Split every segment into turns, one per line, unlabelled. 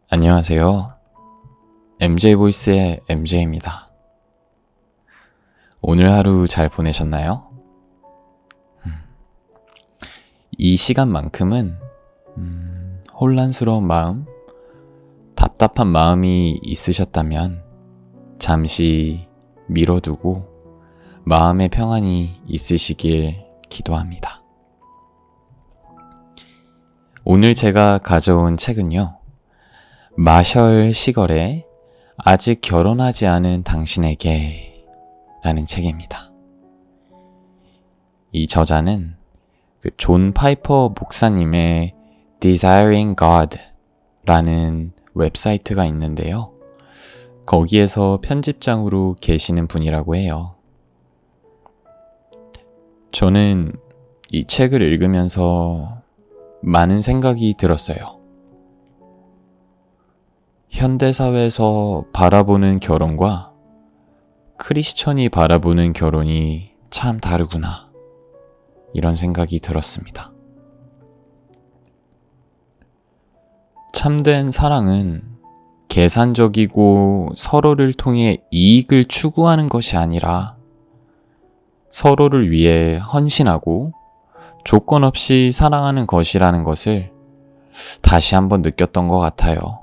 안녕하세요. MJ보이스의 MJ입니다. 오늘 하루 잘 보내셨나요? 이 시간만큼은 혼란스러운 마음, 답답한 마음이 있으셨다면 잠시 미뤄두고 마음의 평안이 있으시길 기도합니다. 오늘 제가 가져온 책은요. 마셜 시걸의 아직 결혼하지 않은 당신에게 라는 책입니다. 이 저자는 존 파이퍼 목사님의 Desiring God 라는 웹사이트가 있는데요. 거기에서 편집장으로 계시는 분이라고 해요. 저는 이 책을 읽으면서 많은 생각이 들었어요. 현대사회에서 바라보는 결혼과 크리스천이 바라보는 결혼이 참 다르구나. 이런 생각이 들었습니다. 참된 사랑은 계산적이고 서로를 통해 이익을 추구하는 것이 아니라 서로를 위해 헌신하고 조건 없이 사랑하는 것이라는 것을 다시 한번 느꼈던 것 같아요.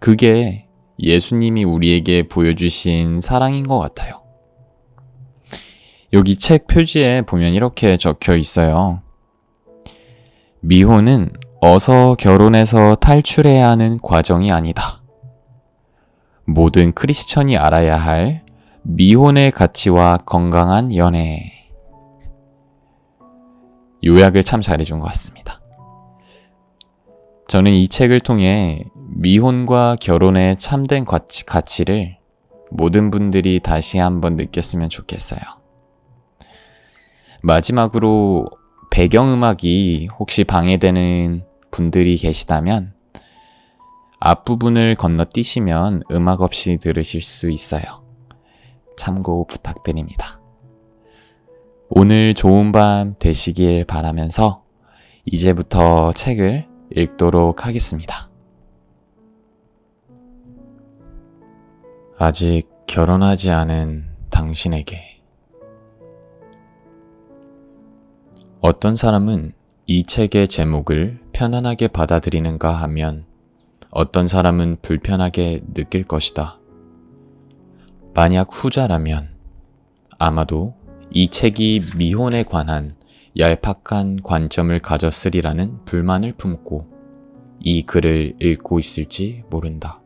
그게 예수님이 우리에게 보여주신 사랑인 것 같아요. 여기 책 표지에 보면 이렇게 적혀 있어요. 미혼은 어서 결혼해서 탈출해야 하는 과정이 아니다. 모든 크리스천이 알아야 할 미혼의 가치와 건강한 연애. 요약을 참 잘해준 것 같습니다. 저는 이 책을 통해 미혼과 결혼의 참된 가치를 모든 분들이 다시 한번 느꼈으면 좋겠어요. 마지막으로 배경음악이 혹시 방해되는 분들이 계시다면 앞부분을 건너뛰시면 음악 없이 들으실 수 있어요. 참고 부탁드립니다. 오늘 좋은 밤 되시길 바라면서 이제부터 책을 읽도록 하겠습니다. 아직 결혼하지 않은 당신에게. 어떤 사람은 이 책의 제목을 편안하게 받아들이는가 하면 어떤 사람은 불편하게 느낄 것이다. 만약 후자라면 아마도 이 책이 미혼에 관한 얄팍한 관점을 가졌으리라는 불만을 품고 이 글을 읽고 있을지 모른다.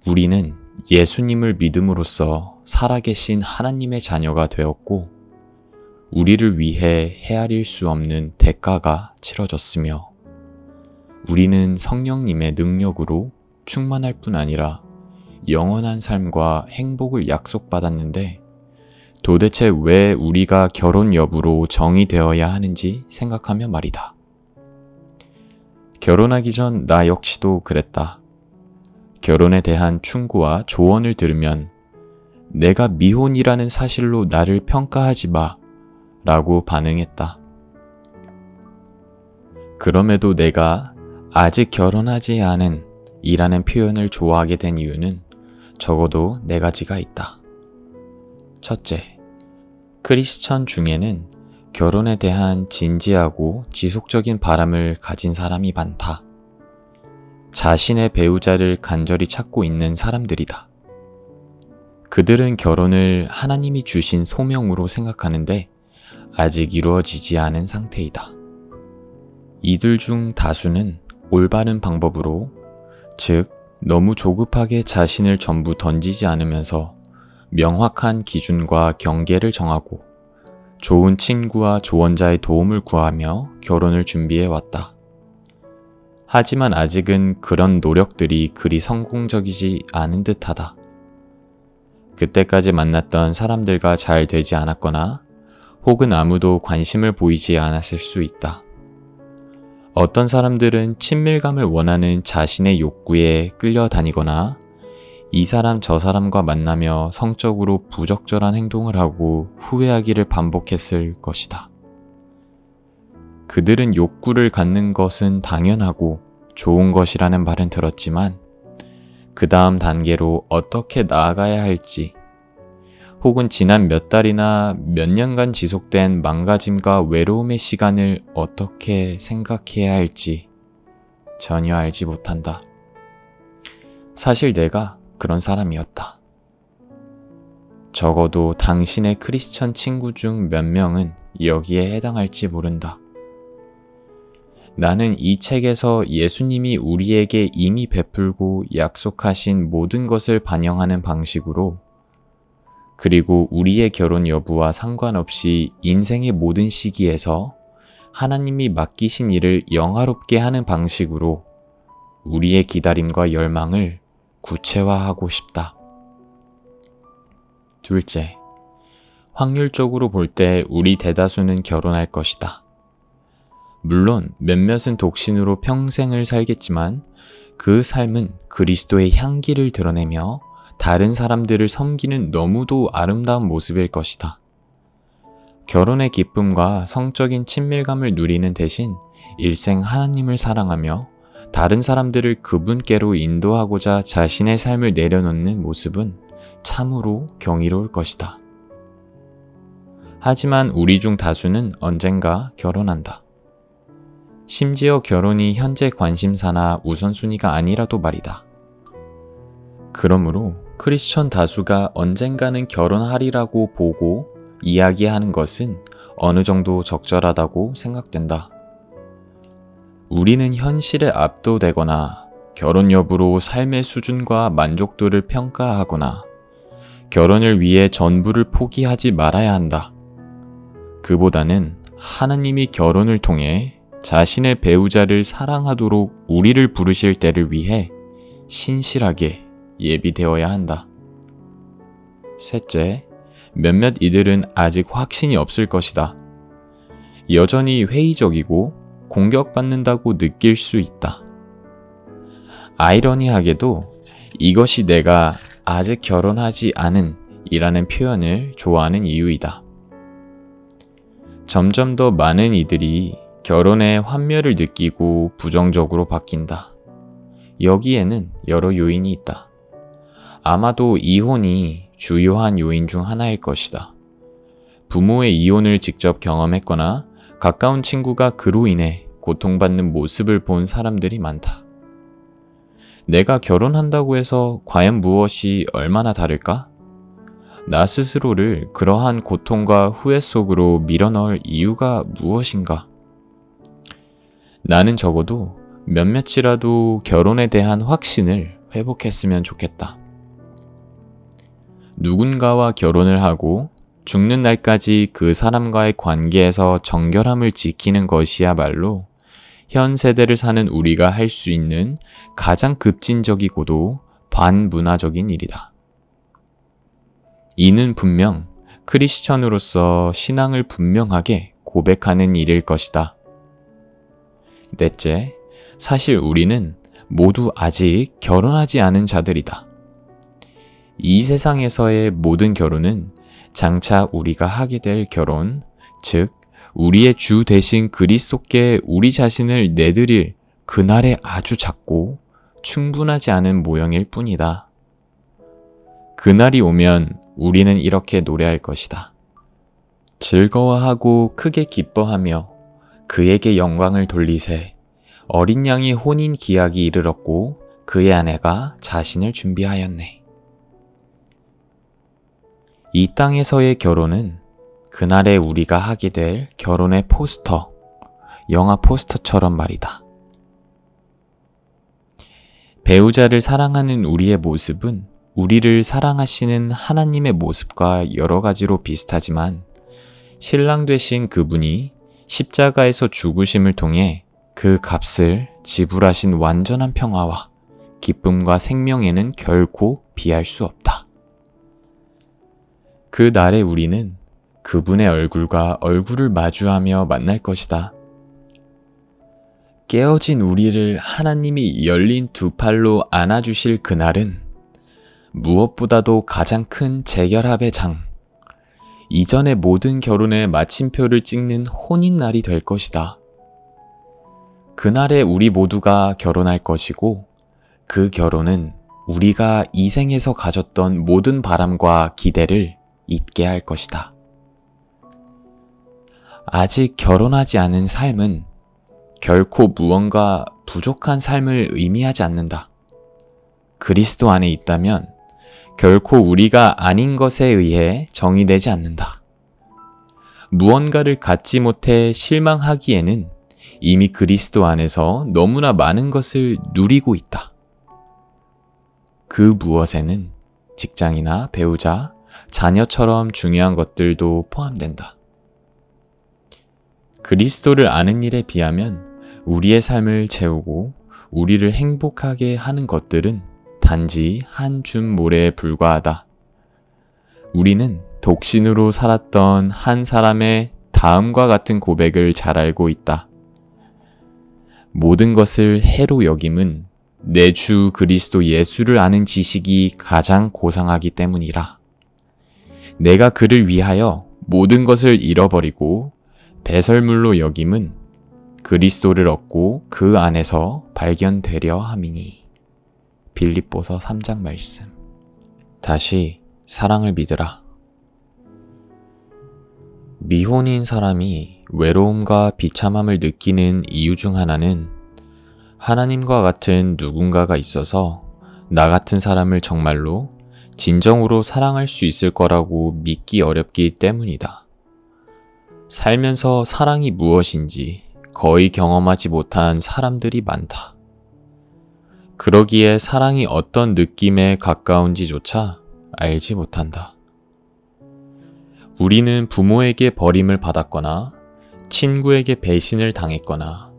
우리는 예수님을 믿음으로써 살아계신 하나님의 자녀가 되었고 우리를 위해 헤아릴 수 없는 대가가 치러졌으며 우리는 성령님의 능력으로 충만할 뿐 아니라 영원한 삶과 행복을 약속받았는데 도대체 왜 우리가 결혼 여부로 정의되어야 하는지 생각하며 말이다. 결혼하기 전 나 역시도 그랬다. 결혼에 대한 충고와 조언을 들으면 내가 미혼이라는 사실로 나를 평가하지 마 라고 반응했다. 그럼에도 내가 아직 결혼하지 않은 이라는 표현을 좋아하게 된 이유는 적어도 4가지가 있다. 첫째, 크리스천 중에는 결혼에 대한 진지하고 지속적인 바람을 가진 사람이 많다. 자신의 배우자를 간절히 찾고 있는 사람들이다. 그들은 결혼을 하나님이 주신 소명으로 생각하는데 아직 이루어지지 않은 상태이다. 이들 중 다수는 올바른 방법으로, 즉 너무 조급하게 자신을 전부 던지지 않으면서 명확한 기준과 경계를 정하고 좋은 친구와 조언자의 도움을 구하며 결혼을 준비해 왔다. 하지만 아직은 그런 노력들이 그리 성공적이지 않은 듯하다. 그때까지 만났던 사람들과 잘 되지 않았거나 혹은 아무도 관심을 보이지 않았을 수 있다. 어떤 사람들은 친밀감을 원하는 자신의 욕구에 끌려다니거나 이 사람 저 사람과 만나며 성적으로 부적절한 행동을 하고 후회하기를 반복했을 것이다. 그들은 욕구를 갖는 것은 당연하고 좋은 것이라는 말은 들었지만 그 다음 단계로 어떻게 나아가야 할지, 혹은 지난 몇 달이나 몇 년간 지속된 망가짐과 외로움의 시간을 어떻게 생각해야 할지 전혀 알지 못한다. 사실 내가 그런 사람이었다. 적어도 당신의 크리스천 친구 중 몇 명은 여기에 해당할지 모른다. 나는 이 책에서 예수님이 우리에게 이미 베풀고 약속하신 모든 것을 반영하는 방식으로, 그리고 우리의 결혼 여부와 상관없이 인생의 모든 시기에서 하나님이 맡기신 일을 영화롭게 하는 방식으로 우리의 기다림과 열망을 구체화하고 싶다. 둘째, 확률적으로 볼 때 우리 대다수는 결혼할 것이다. 물론 몇몇은 독신으로 평생을 살겠지만 그 삶은 그리스도의 향기를 드러내며 다른 사람들을 섬기는 너무도 아름다운 모습일 것이다. 결혼의 기쁨과 성적인 친밀감을 누리는 대신 일생 하나님을 사랑하며 다른 사람들을 그분께로 인도하고자 자신의 삶을 내려놓는 모습은 참으로 경이로울 것이다. 하지만 우리 중 다수는 언젠가 결혼한다. 심지어 결혼이 현재 관심사나 우선순위가 아니라도 말이다. 그러므로 크리스천 다수가 언젠가는 결혼하리라고 보고 이야기하는 것은 어느 정도 적절하다고 생각된다. 우리는 현실에 압도되거나 결혼 여부로 삶의 수준과 만족도를 평가하거나 결혼을 위해 전부를 포기하지 말아야 한다. 그보다는 하나님이 결혼을 통해 자신의 배우자를 사랑하도록 우리를 부르실 때를 위해 신실하게 예비되어야 한다. 셋째, 몇몇 이들은 아직 확신이 없을 것이다. 여전히 회의적이고 공격받는다고 느낄 수 있다. 아이러니하게도 이것이 내가 아직 결혼하지 않은 이라는 표현을 좋아하는 이유이다. 점점 더 많은 이들이 결혼에 환멸을 느끼고 부정적으로 바뀐다. 여기에는 여러 요인이 있다. 아마도 이혼이 주요한 요인 중 하나일 것이다. 부모의 이혼을 직접 경험했거나 가까운 친구가 그로 인해 고통받는 모습을 본 사람들이 많다. 내가 결혼한다고 해서 과연 무엇이 얼마나 다를까? 나 스스로를 그러한 고통과 후회 속으로 밀어넣을 이유가 무엇인가? 나는 적어도 몇몇이라도 결혼에 대한 확신을 회복했으면 좋겠다. 누군가와 결혼을 하고 죽는 날까지 그 사람과의 관계에서 정결함을 지키는 것이야말로 현 세대를 사는 우리가 할 수 있는 가장 급진적이고도 반문화적인 일이다. 이는 분명 크리스천으로서 신앙을 분명하게 고백하는 일일 것이다. 넷째, 사실 우리는 모두 아직 결혼하지 않은 자들이다. 이 세상에서의 모든 결혼은 장차 우리가 하게 될 결혼, 즉 우리의 주 대신 그리스도께 우리 자신을 내드릴 그날에 아주 작고 충분하지 않은 모형일 뿐이다. 그날이 오면 우리는 이렇게 노래할 것이다. 즐거워하고 크게 기뻐하며 그에게 영광을 돌리세. 어린 양이 혼인 기약이 이르렀고 그의 아내가 자신을 준비하였네. 이 땅에서의 결혼은 그날에 우리가 하게 될 결혼의 포스터, 영화 포스터처럼 말이다. 배우자를 사랑하는 우리의 모습은 우리를 사랑하시는 하나님의 모습과 여러 가지로 비슷하지만 신랑 되신 그분이 십자가에서 죽으심을 통해 그 값을 지불하신 완전한 평화와 기쁨과 생명에는 결코 비할 수 없다. 그 날에 우리는 그분의 얼굴과 얼굴을 마주하며 만날 것이다. 깨어진 우리를 하나님이 열린 두 팔로 안아주실 그날은 무엇보다도 가장 큰 재결합의 장, 이전의 모든 결혼의 마침표를 찍는 혼인날이 될 것이다. 그날에 우리 모두가 결혼할 것이고 그 결혼은 우리가 이 생에서 가졌던 모든 바람과 기대를 잊게 할 것이다. 아직 결혼하지 않은 삶은 결코 무언가 부족한 삶을 의미하지 않는다. 그리스도 안에 있다면 결코 우리가 아닌 것에 의해 정의되지 않는다. 무언가를 갖지 못해 실망하기에는 이미 그리스도 안에서 너무나 많은 것을 누리고 있다. 그 무엇에는 직장이나 배우자, 자녀처럼 중요한 것들도 포함된다. 그리스도를 아는 일에 비하면 우리의 삶을 채우고 우리를 행복하게 하는 것들은 단지 한 줌 모래에 불과하다. 우리는 독신으로 살았던 한 사람의 다음과 같은 고백을 잘 알고 있다. 모든 것을 해로 여김은 내 주 그리스도 예수를 아는 지식이 가장 고상하기 때문이라. 내가 그를 위하여 모든 것을 잃어버리고 배설물로 여김은 그리스도를 얻고 그 안에서 발견되려 함이니. 빌립보서 3장 말씀. 다시 사랑을 믿으라. 미혼인 사람이 외로움과 비참함을 느끼는 이유 중 하나는 하나님과 같은 누군가가 있어서 나 같은 사람을 정말로 진정으로 사랑할 수 있을 거라고 믿기 어렵기 때문이다. 살면서 사랑이 무엇인지 거의 경험하지 못한 사람들이 많다. 그러기에 사랑이 어떤 느낌에 가까운지조차 알지 못한다. 우리는 부모에게 버림을 받았거나 친구에게 배신을 당했거나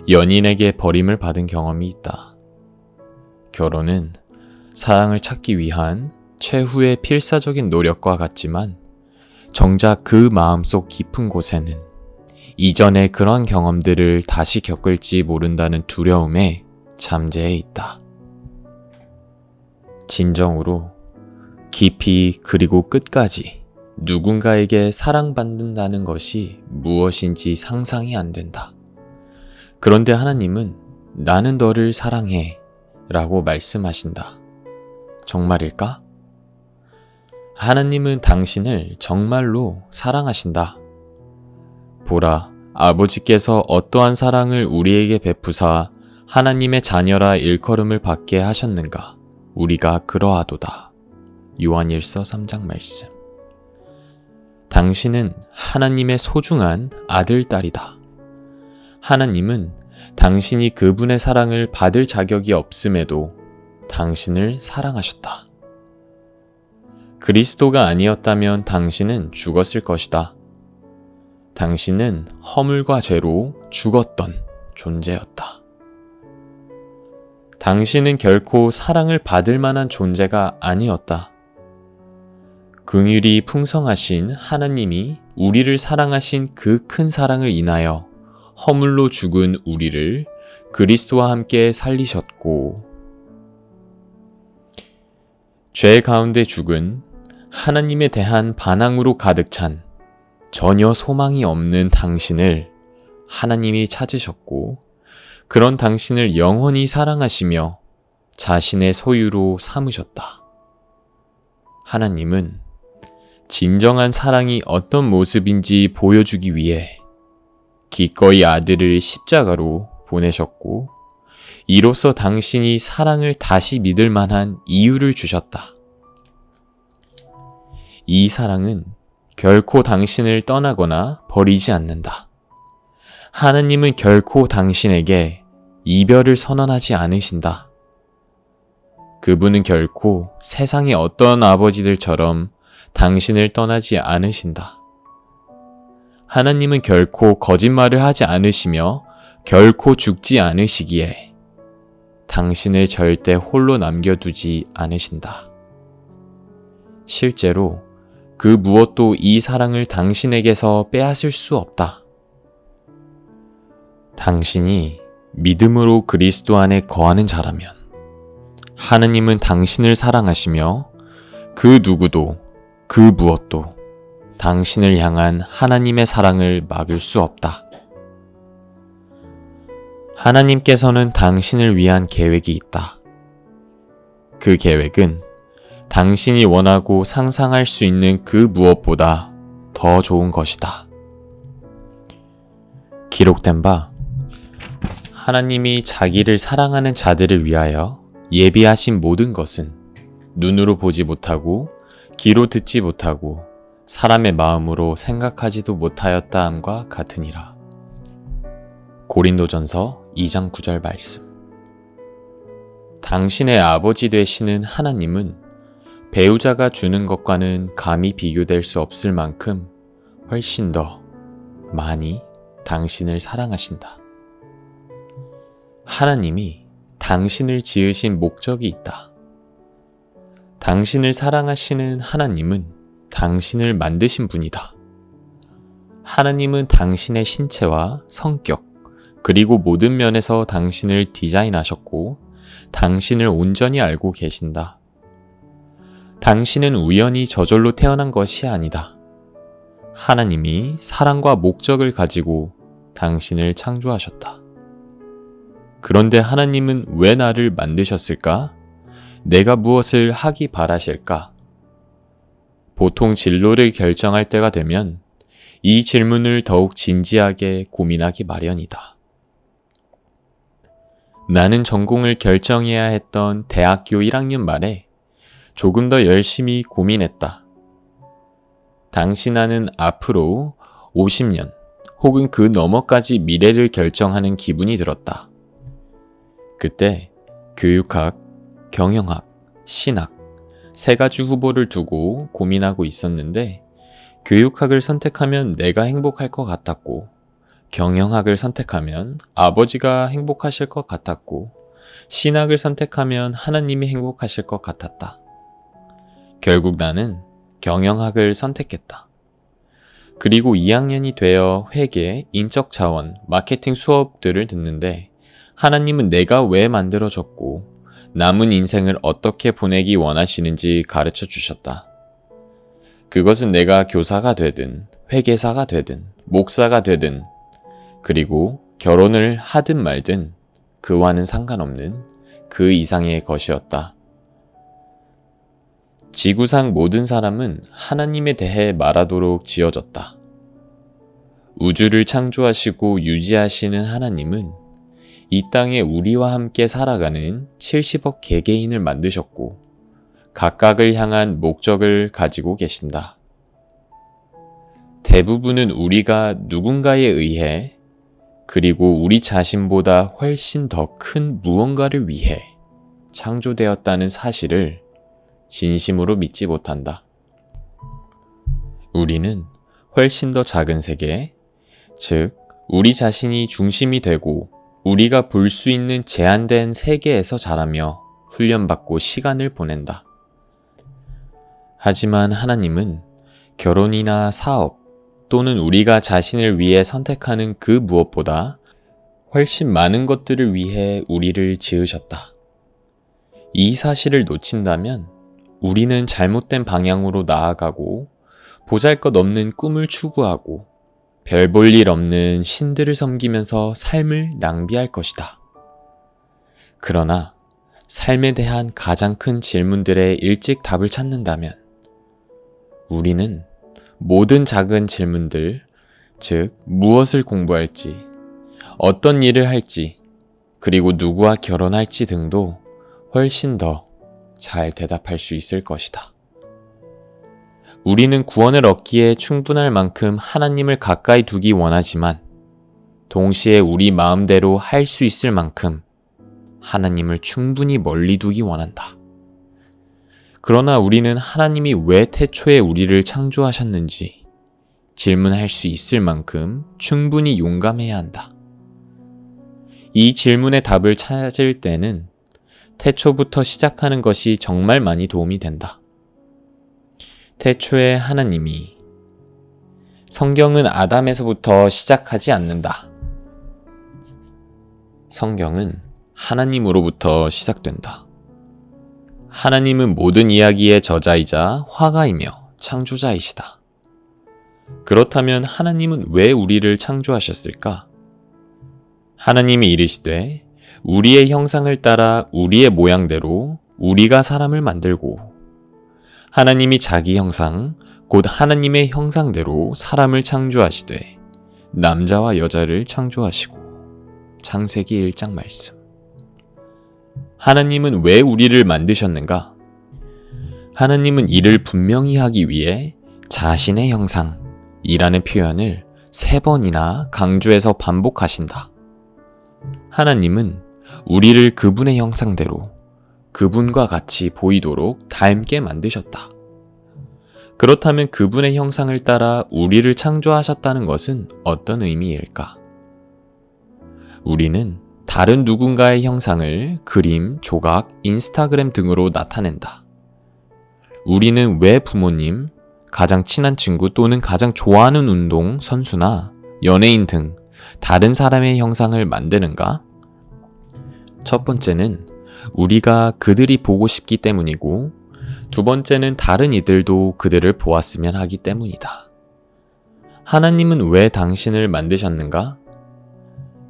연인에게 버림을 받은 경험이 있다. 결혼은 사랑을 찾기 위한 최후의 필사적인 노력과 같지만 정작 그 마음속 깊은 곳에는 이전에 그런 경험들을 다시 겪을지 모른다는 두려움에 잠재해 있다. 진정으로 깊이 그리고 끝까지 누군가에게 사랑받는다는 것이 무엇인지 상상이 안 된다. 그런데 하나님은 나는 너를 사랑해 라고 말씀하신다. 정말일까? 하나님은 당신을 정말로 사랑하신다. 보라, 아버지께서 어떠한 사랑을 우리에게 베푸사 하나님의 자녀라 일컬음을 받게 하셨는가? 우리가 그러하도다. 요한일서 3장 말씀. 당신은 하나님의 소중한 아들, 딸이다. 하나님은 당신이 그분의 사랑을 받을 자격이 없음에도 당신을 사랑하셨다. 그리스도가 아니었다면 당신은 죽었을 것이다. 당신은 허물과 죄로 죽었던 존재였다. 당신은 결코 사랑을 받을 만한 존재가 아니었다. 긍휼이 풍성하신 하나님이 우리를 사랑하신 그 큰 사랑을 인하여 허물로 죽은 우리를 그리스도와 함께 살리셨고, 죄 가운데 죽은 하나님에 대한 반항으로 가득 찬 전혀 소망이 없는 당신을 하나님이 찾으셨고, 그런 당신을 영원히 사랑하시며 자신의 소유로 삼으셨다. 하나님은 진정한 사랑이 어떤 모습인지 보여주기 위해 기꺼이 아들을 십자가로 보내셨고, 이로써 당신이 사랑을 다시 믿을 만한 이유를 주셨다. 이 사랑은 결코 당신을 떠나거나 버리지 않는다. 하나님은 결코 당신에게 이별을 선언하지 않으신다. 그분은 결코 세상의 어떤 아버지들처럼 당신을 떠나지 않으신다. 하나님은 결코 거짓말을 하지 않으시며 결코 죽지 않으시기에 당신을 절대 홀로 남겨두지 않으신다. 실제로 그 무엇도 이 사랑을 당신에게서 빼앗을 수 없다. 당신이 믿음으로 그리스도 안에 거하는 자라면 하나님은 당신을 사랑하시며 그 누구도 그 무엇도 당신을 향한 하나님의 사랑을 막을 수 없다. 하나님께서는 당신을 위한 계획이 있다. 그 계획은 당신이 원하고 상상할 수 있는 그 무엇보다 더 좋은 것이다. 기록된 바, 하나님이 자기를 사랑하는 자들을 위하여 예비하신 모든 것은 눈으로 보지 못하고 귀로 듣지 못하고 사람의 마음으로 생각하지도 못하였다 함과 같으니라. 고린도전서 2장 9절 말씀. 당신의 아버지 되시는 하나님은 배우자가 주는 것과는 감히 비교될 수 없을 만큼 훨씬 더 많이 당신을 사랑하신다. 하나님이 당신을 지으신 목적이 있다. 당신을 사랑하시는 하나님은 당신을 만드신 분이다. 하나님은 당신의 신체와 성격, 그리고 모든 면에서 당신을 디자인하셨고 당신을 온전히 알고 계신다. 당신은 우연히 저절로 태어난 것이 아니다. 하나님이 사랑과 목적을 가지고 당신을 창조하셨다. 그런데 하나님은 왜 나를 만드셨을까? 내가 무엇을 하기 바라실까? 보통 진로를 결정할 때가 되면 이 질문을 더욱 진지하게 고민하기 마련이다. 나는 전공을 결정해야 했던 대학교 1학년 말에 조금 더 열심히 고민했다. 당시 나는 앞으로 50년 혹은 그 너머까지 미래를 결정하는 기분이 들었다. 그때 교육학, 경영학, 신학 세 가지 후보를 두고 고민하고 있었는데 교육학을 선택하면 내가 행복할 것 같았고 경영학을 선택하면 아버지가 행복하실 것 같았고 신학을 선택하면 하나님이 행복하실 것 같았다. 결국 나는 경영학을 선택했다. 그리고 2학년이 되어 회계, 인적 자원, 마케팅 수업들을 듣는데 하나님은 내가 왜 만들어졌고 남은 인생을 어떻게 보내기 원하시는지 가르쳐 주셨다. 그것은 내가 교사가 되든 회계사가 되든 목사가 되든 그리고 결혼을 하든 말든 그와는 상관없는 그 이상의 것이었다. 지구상 모든 사람은 하나님에 대해 말하도록 지어졌다. 우주를 창조하시고 유지하시는 하나님은 이 땅에 우리와 함께 살아가는 70억 개개인을 만드셨고 각각을 향한 목적을 가지고 계신다. 대부분은 우리가 누군가에 의해 그리고 우리 자신보다 훨씬 더 큰 무언가를 위해 창조되었다는 사실을 진심으로 믿지 못한다. 우리는 훨씬 더 작은 세계, 즉 우리 자신이 중심이 되고 우리가 볼 수 있는 제한된 세계에서 자라며 훈련받고 시간을 보낸다. 하지만 하나님은 결혼이나 사업 또는 우리가 자신을 위해 선택하는 그 무엇보다 훨씬 많은 것들을 위해 우리를 지으셨다. 이 사실을 놓친다면 우리는 잘못된 방향으로 나아가고 보잘것없는 꿈을 추구하고 별 볼 일 없는 신들을 섬기면서 삶을 낭비할 것이다. 그러나 삶에 대한 가장 큰 질문들에 일찍 답을 찾는다면 우리는 모든 작은 질문들, 즉 무엇을 공부할지, 어떤 일을 할지, 그리고 누구와 결혼할지 등도 훨씬 더 잘 대답할 수 있을 것이다. 우리는 구원을 얻기에 충분할 만큼 하나님을 가까이 두기 원하지만 동시에 우리 마음대로 할 수 있을 만큼 하나님을 충분히 멀리 두기 원한다. 그러나 우리는 하나님이 왜 태초에 우리를 창조하셨는지 질문할 수 있을 만큼 충분히 용감해야 한다. 이 질문의 답을 찾을 때는 태초부터 시작하는 것이 정말 많이 도움이 된다. 태초에 하나님이 성경은 아담에서부터 시작하지 않는다. 성경은 하나님으로부터 시작된다. 하나님은 모든 이야기의 저자이자 화가이며 창조자이시다. 그렇다면 하나님은 왜 우리를 창조하셨을까? 하나님이 이르시되 우리의 형상을 따라 우리의 모양대로 우리가 사람을 만들고 하나님이 자기 형상 곧 하나님의 형상대로 사람을 창조하시되 남자와 여자를 창조하시고 창세기 1장 말씀. 하나님은 왜 우리를 만드셨는가? 하나님은 이를 분명히 하기 위해 자신의 형상이라는 표현을 3번이나 강조해서 반복하신다. 하나님은 우리를 그분의 형상대로 그분과 같이 보이도록 닮게 만드셨다. 그렇다면 그분의 형상을 따라 우리를 창조하셨다는 것은 어떤 의미일까? 우리는 다른 누군가의 형상을 그림, 조각, 인스타그램 등으로 나타낸다. 우리는 왜 부모님, 가장 친한 친구 또는 가장 좋아하는 운동, 선수나 연예인 등 다른 사람의 형상을 만드는가? 첫 번째는 우리가 그들이 보고 싶기 때문이고, 두 번째는 다른 이들도 그들을 보았으면 하기 때문이다. 하나님은 왜 당신을 만드셨는가?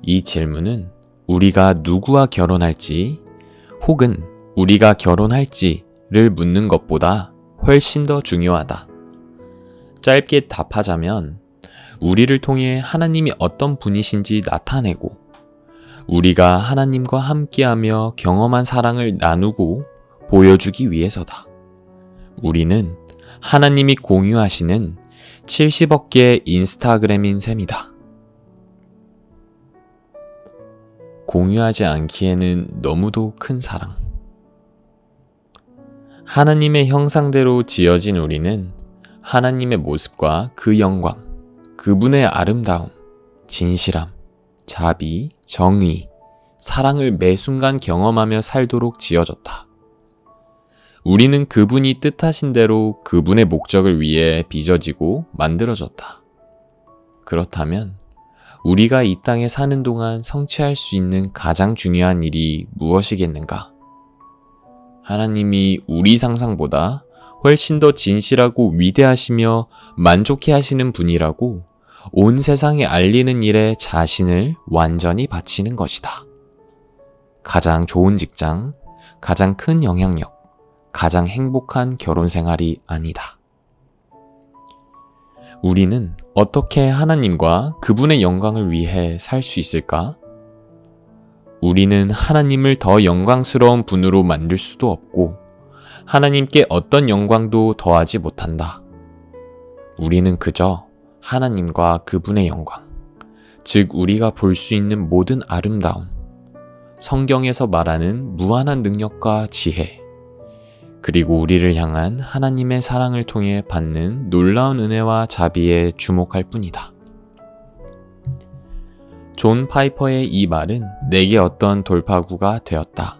이 질문은 우리가 누구와 결혼할지 혹은 우리가 결혼할지를 묻는 것보다 훨씬 더 중요하다. 짧게 답하자면 우리를 통해 하나님이 어떤 분이신지 나타내고 우리가 하나님과 함께하며 경험한 사랑을 나누고 보여주기 위해서다. 우리는 하나님이 공유하시는 70억 개의 인스타그램인 셈이다. 공유하지 않기에는 너무도 큰 사랑. 하나님의 형상대로 지어진 우리는 하나님의 모습과 그 영광, 그분의 아름다움, 진실함, 자비, 정의, 사랑을 매 순간 경험하며 살도록 지어졌다. 우리는 그분이 뜻하신 대로 그분의 목적을 위해 빚어지고 만들어졌다. 그렇다면 우리가 이 땅에 사는 동안 성취할 수 있는 가장 중요한 일이 무엇이겠는가? 하나님이 우리 상상보다 훨씬 더 진실하고 위대하시며 만족해 하시는 분이라고 온 세상에 알리는 일에 자신을 완전히 바치는 것이다. 가장 좋은 직장, 가장 큰 영향력, 가장 행복한 결혼 생활이 아니다. 우리는 어떻게 하나님과 그분의 영광을 위해 살 수 있을까? 우리는 하나님을 더 영광스러운 분으로 만들 수도 없고 하나님께 어떤 영광도 더하지 못한다. 우리는 그저 하나님과 그분의 영광, 즉 우리가 볼 수 있는 모든 아름다움, 성경에서 말하는 무한한 능력과 지혜, 그리고 우리를 향한 하나님의 사랑을 통해 받는 놀라운 은혜와 자비에 주목할 뿐이다. 존 파이퍼의 이 말은 내게 어떤 돌파구가 되었다.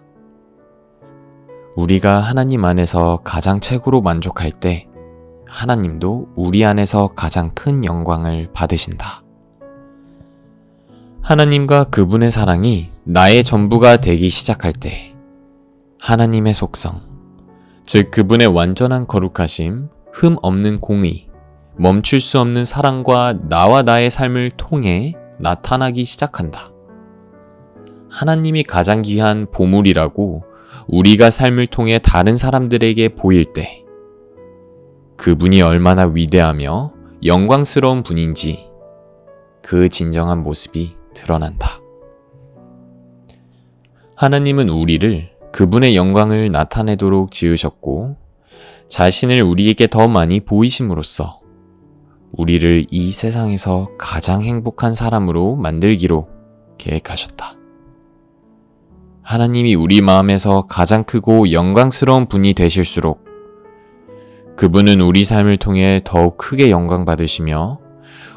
우리가 하나님 안에서 가장 최고로 만족할 때 하나님도 우리 안에서 가장 큰 영광을 받으신다. 하나님과 그분의 사랑이 나의 전부가 되기 시작할 때 하나님의 속성, 즉 그분의 완전한 거룩하심, 흠 없는 공의, 멈출 수 없는 사랑과 나와 나의 삶을 통해 나타나기 시작한다. 하나님이 가장 귀한 보물이라고 우리가 삶을 통해 다른 사람들에게 보일 때 그분이 얼마나 위대하며 영광스러운 분인지 그 진정한 모습이 드러난다. 하나님은 우리를 그분의 영광을 나타내도록 지으셨고 자신을 우리에게 더 많이 보이심으로써 우리를 이 세상에서 가장 행복한 사람으로 만들기로 계획하셨다. 하나님이 우리 마음에서 가장 크고 영광스러운 분이 되실수록 그분은 우리 삶을 통해 더욱 크게 영광 받으시며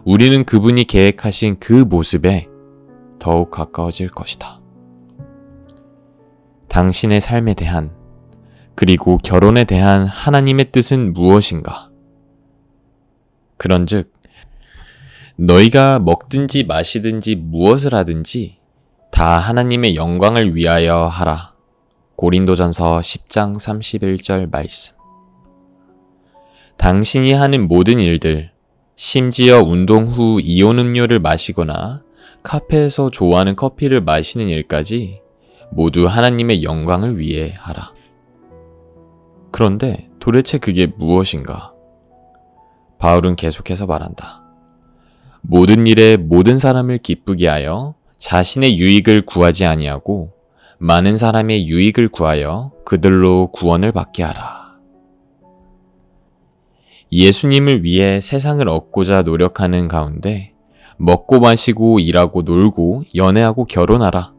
우리는 그분이 계획하신 그 모습에 더욱 가까워질 것이다. 당신의 삶에 대한 그리고 결혼에 대한 하나님의 뜻은 무엇인가? 그런즉 너희가 먹든지 마시든지 무엇을 하든지 다 하나님의 영광을 위하여 하라. 고린도전서 10장 31절 말씀. 당신이 하는 모든 일들, 심지어 운동 후 이온 음료를 마시거나 카페에서 좋아하는 커피를 마시는 일까지 모두 하나님의 영광을 위해 하라. 그런데 도대체 그게 무엇인가? 바울은 계속해서 말한다. 모든 일에 모든 사람을 기쁘게 하여 자신의 유익을 구하지 아니하고 많은 사람의 유익을 구하여 그들로 구원을 받게 하라. 예수님을 위해 세상을 얻고자 노력하는 가운데 먹고 마시고 일하고 놀고 연애하고 결혼하라.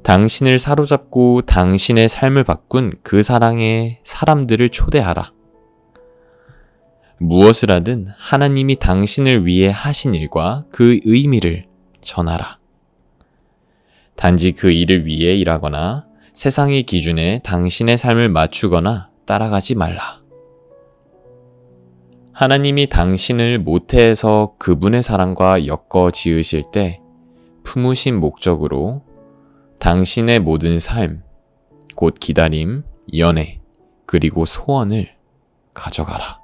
당신을 사로잡고 당신의 삶을 바꾼 그 사랑의 사람들을 초대하라. 무엇을 하든 하나님이 당신을 위해 하신 일과 그 의미를 전하라. 단지 그 일을 위해 일하거나 세상의 기준에 당신의 삶을 맞추거나 따라가지 말라. 하나님이 당신을 모태에서 그분의 사랑과 엮어 지으실 때 품으신 목적으로 당신의 모든 삶, 곧 기다림, 연애, 그리고 소원을 가져가라.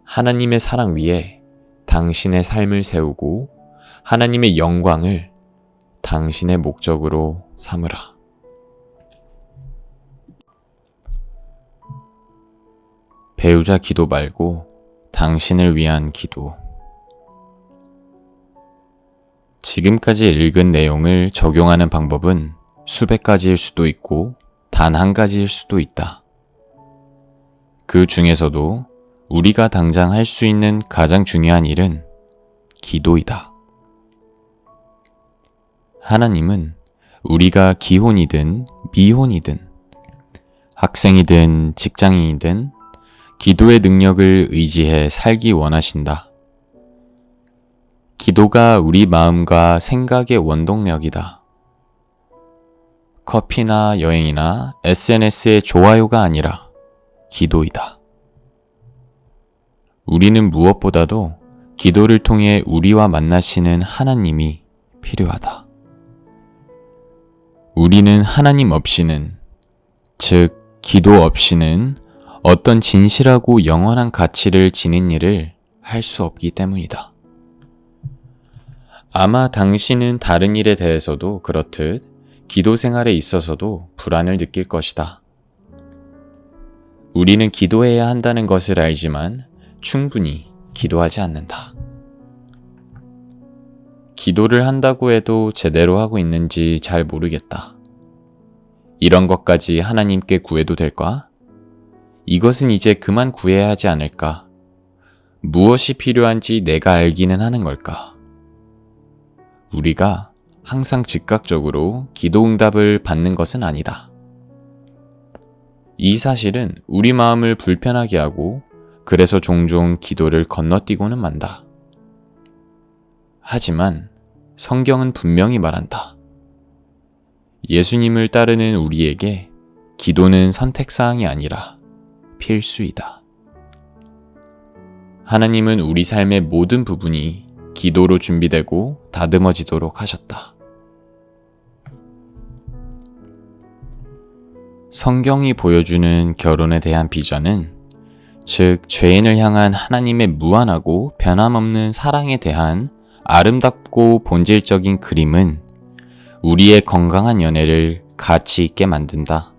하나님의 사랑 위에 당신의 삶을 세우고 하나님의 영광을 당신의 목적으로 삼으라. 배우자 기도 말고 당신을 위한 기도. 지금까지 읽은 내용을 적용하는 방법은 수백 가지일 수도 있고 단 한 가지일 수도 있다. 그 중에서도 우리가 당장 할 수 있는 가장 중요한 일은 기도이다. 하나님은 우리가 기혼이든 미혼이든 학생이든 직장인이든 기도의 능력을 의지해 살기 원하신다. 기도가 우리 마음과 생각의 원동력이다. 커피나 여행이나 SNS의 좋아요가 아니라 기도이다. 우리는 무엇보다도 기도를 통해 우리와 만나시는 하나님이 필요하다. 우리는 하나님 없이는, 즉 기도 없이는 어떤 진실하고 영원한 가치를 지닌 일을 할 수 없기 때문이다. 아마 당신은 다른 일에 대해서도 그렇듯 기도 생활에 있어서도 불안을 느낄 것이다. 우리는 기도해야 한다는 것을 알지만 충분히 기도하지 않는다. 기도를 한다고 해도 제대로 하고 있는지 잘 모르겠다. 이런 것까지 하나님께 구해도 될까? 이것은 이제 그만 구해야 하지 않을까? 무엇이 필요한지 내가 알기는 하는 걸까? 우리가 항상 즉각적으로 기도 응답을 받는 것은 아니다. 이 사실은 우리 마음을 불편하게 하고 그래서 종종 기도를 건너뛰고는 만다. 하지만 성경은 분명히 말한다. 예수님을 따르는 우리에게 기도는 선택사항이 아니라 필수이다. 하나님은 우리 삶의 모든 부분이 기도로 준비되고 다듬어지도록 하셨다. 성경이 보여주는 결혼에 대한 비전은, 즉 죄인을 향한 하나님의 무한하고 변함없는 사랑에 대한 아름답고 본질적인 그림은 우리의 건강한 연애를 가치 있게 만든다.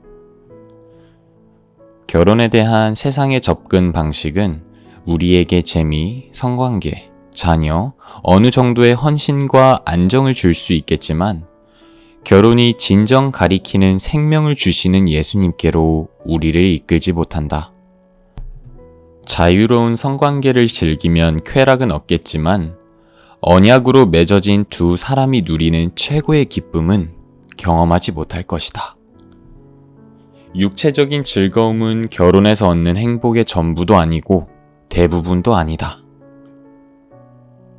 결혼에 대한 세상의 접근 방식은 우리에게 재미, 성관계, 자녀, 어느 정도의 헌신과 안정을 줄 수 있겠지만 결혼이 진정 가리키는 생명을 주시는 예수님께로 우리를 이끌지 못한다. 자유로운 성관계를 즐기면 쾌락은 없겠지만 언약으로 맺어진 두 사람이 누리는 최고의 기쁨은 경험하지 못할 것이다. 육체적인 즐거움은 결혼에서 얻는 행복의 전부도 아니고 대부분도 아니다.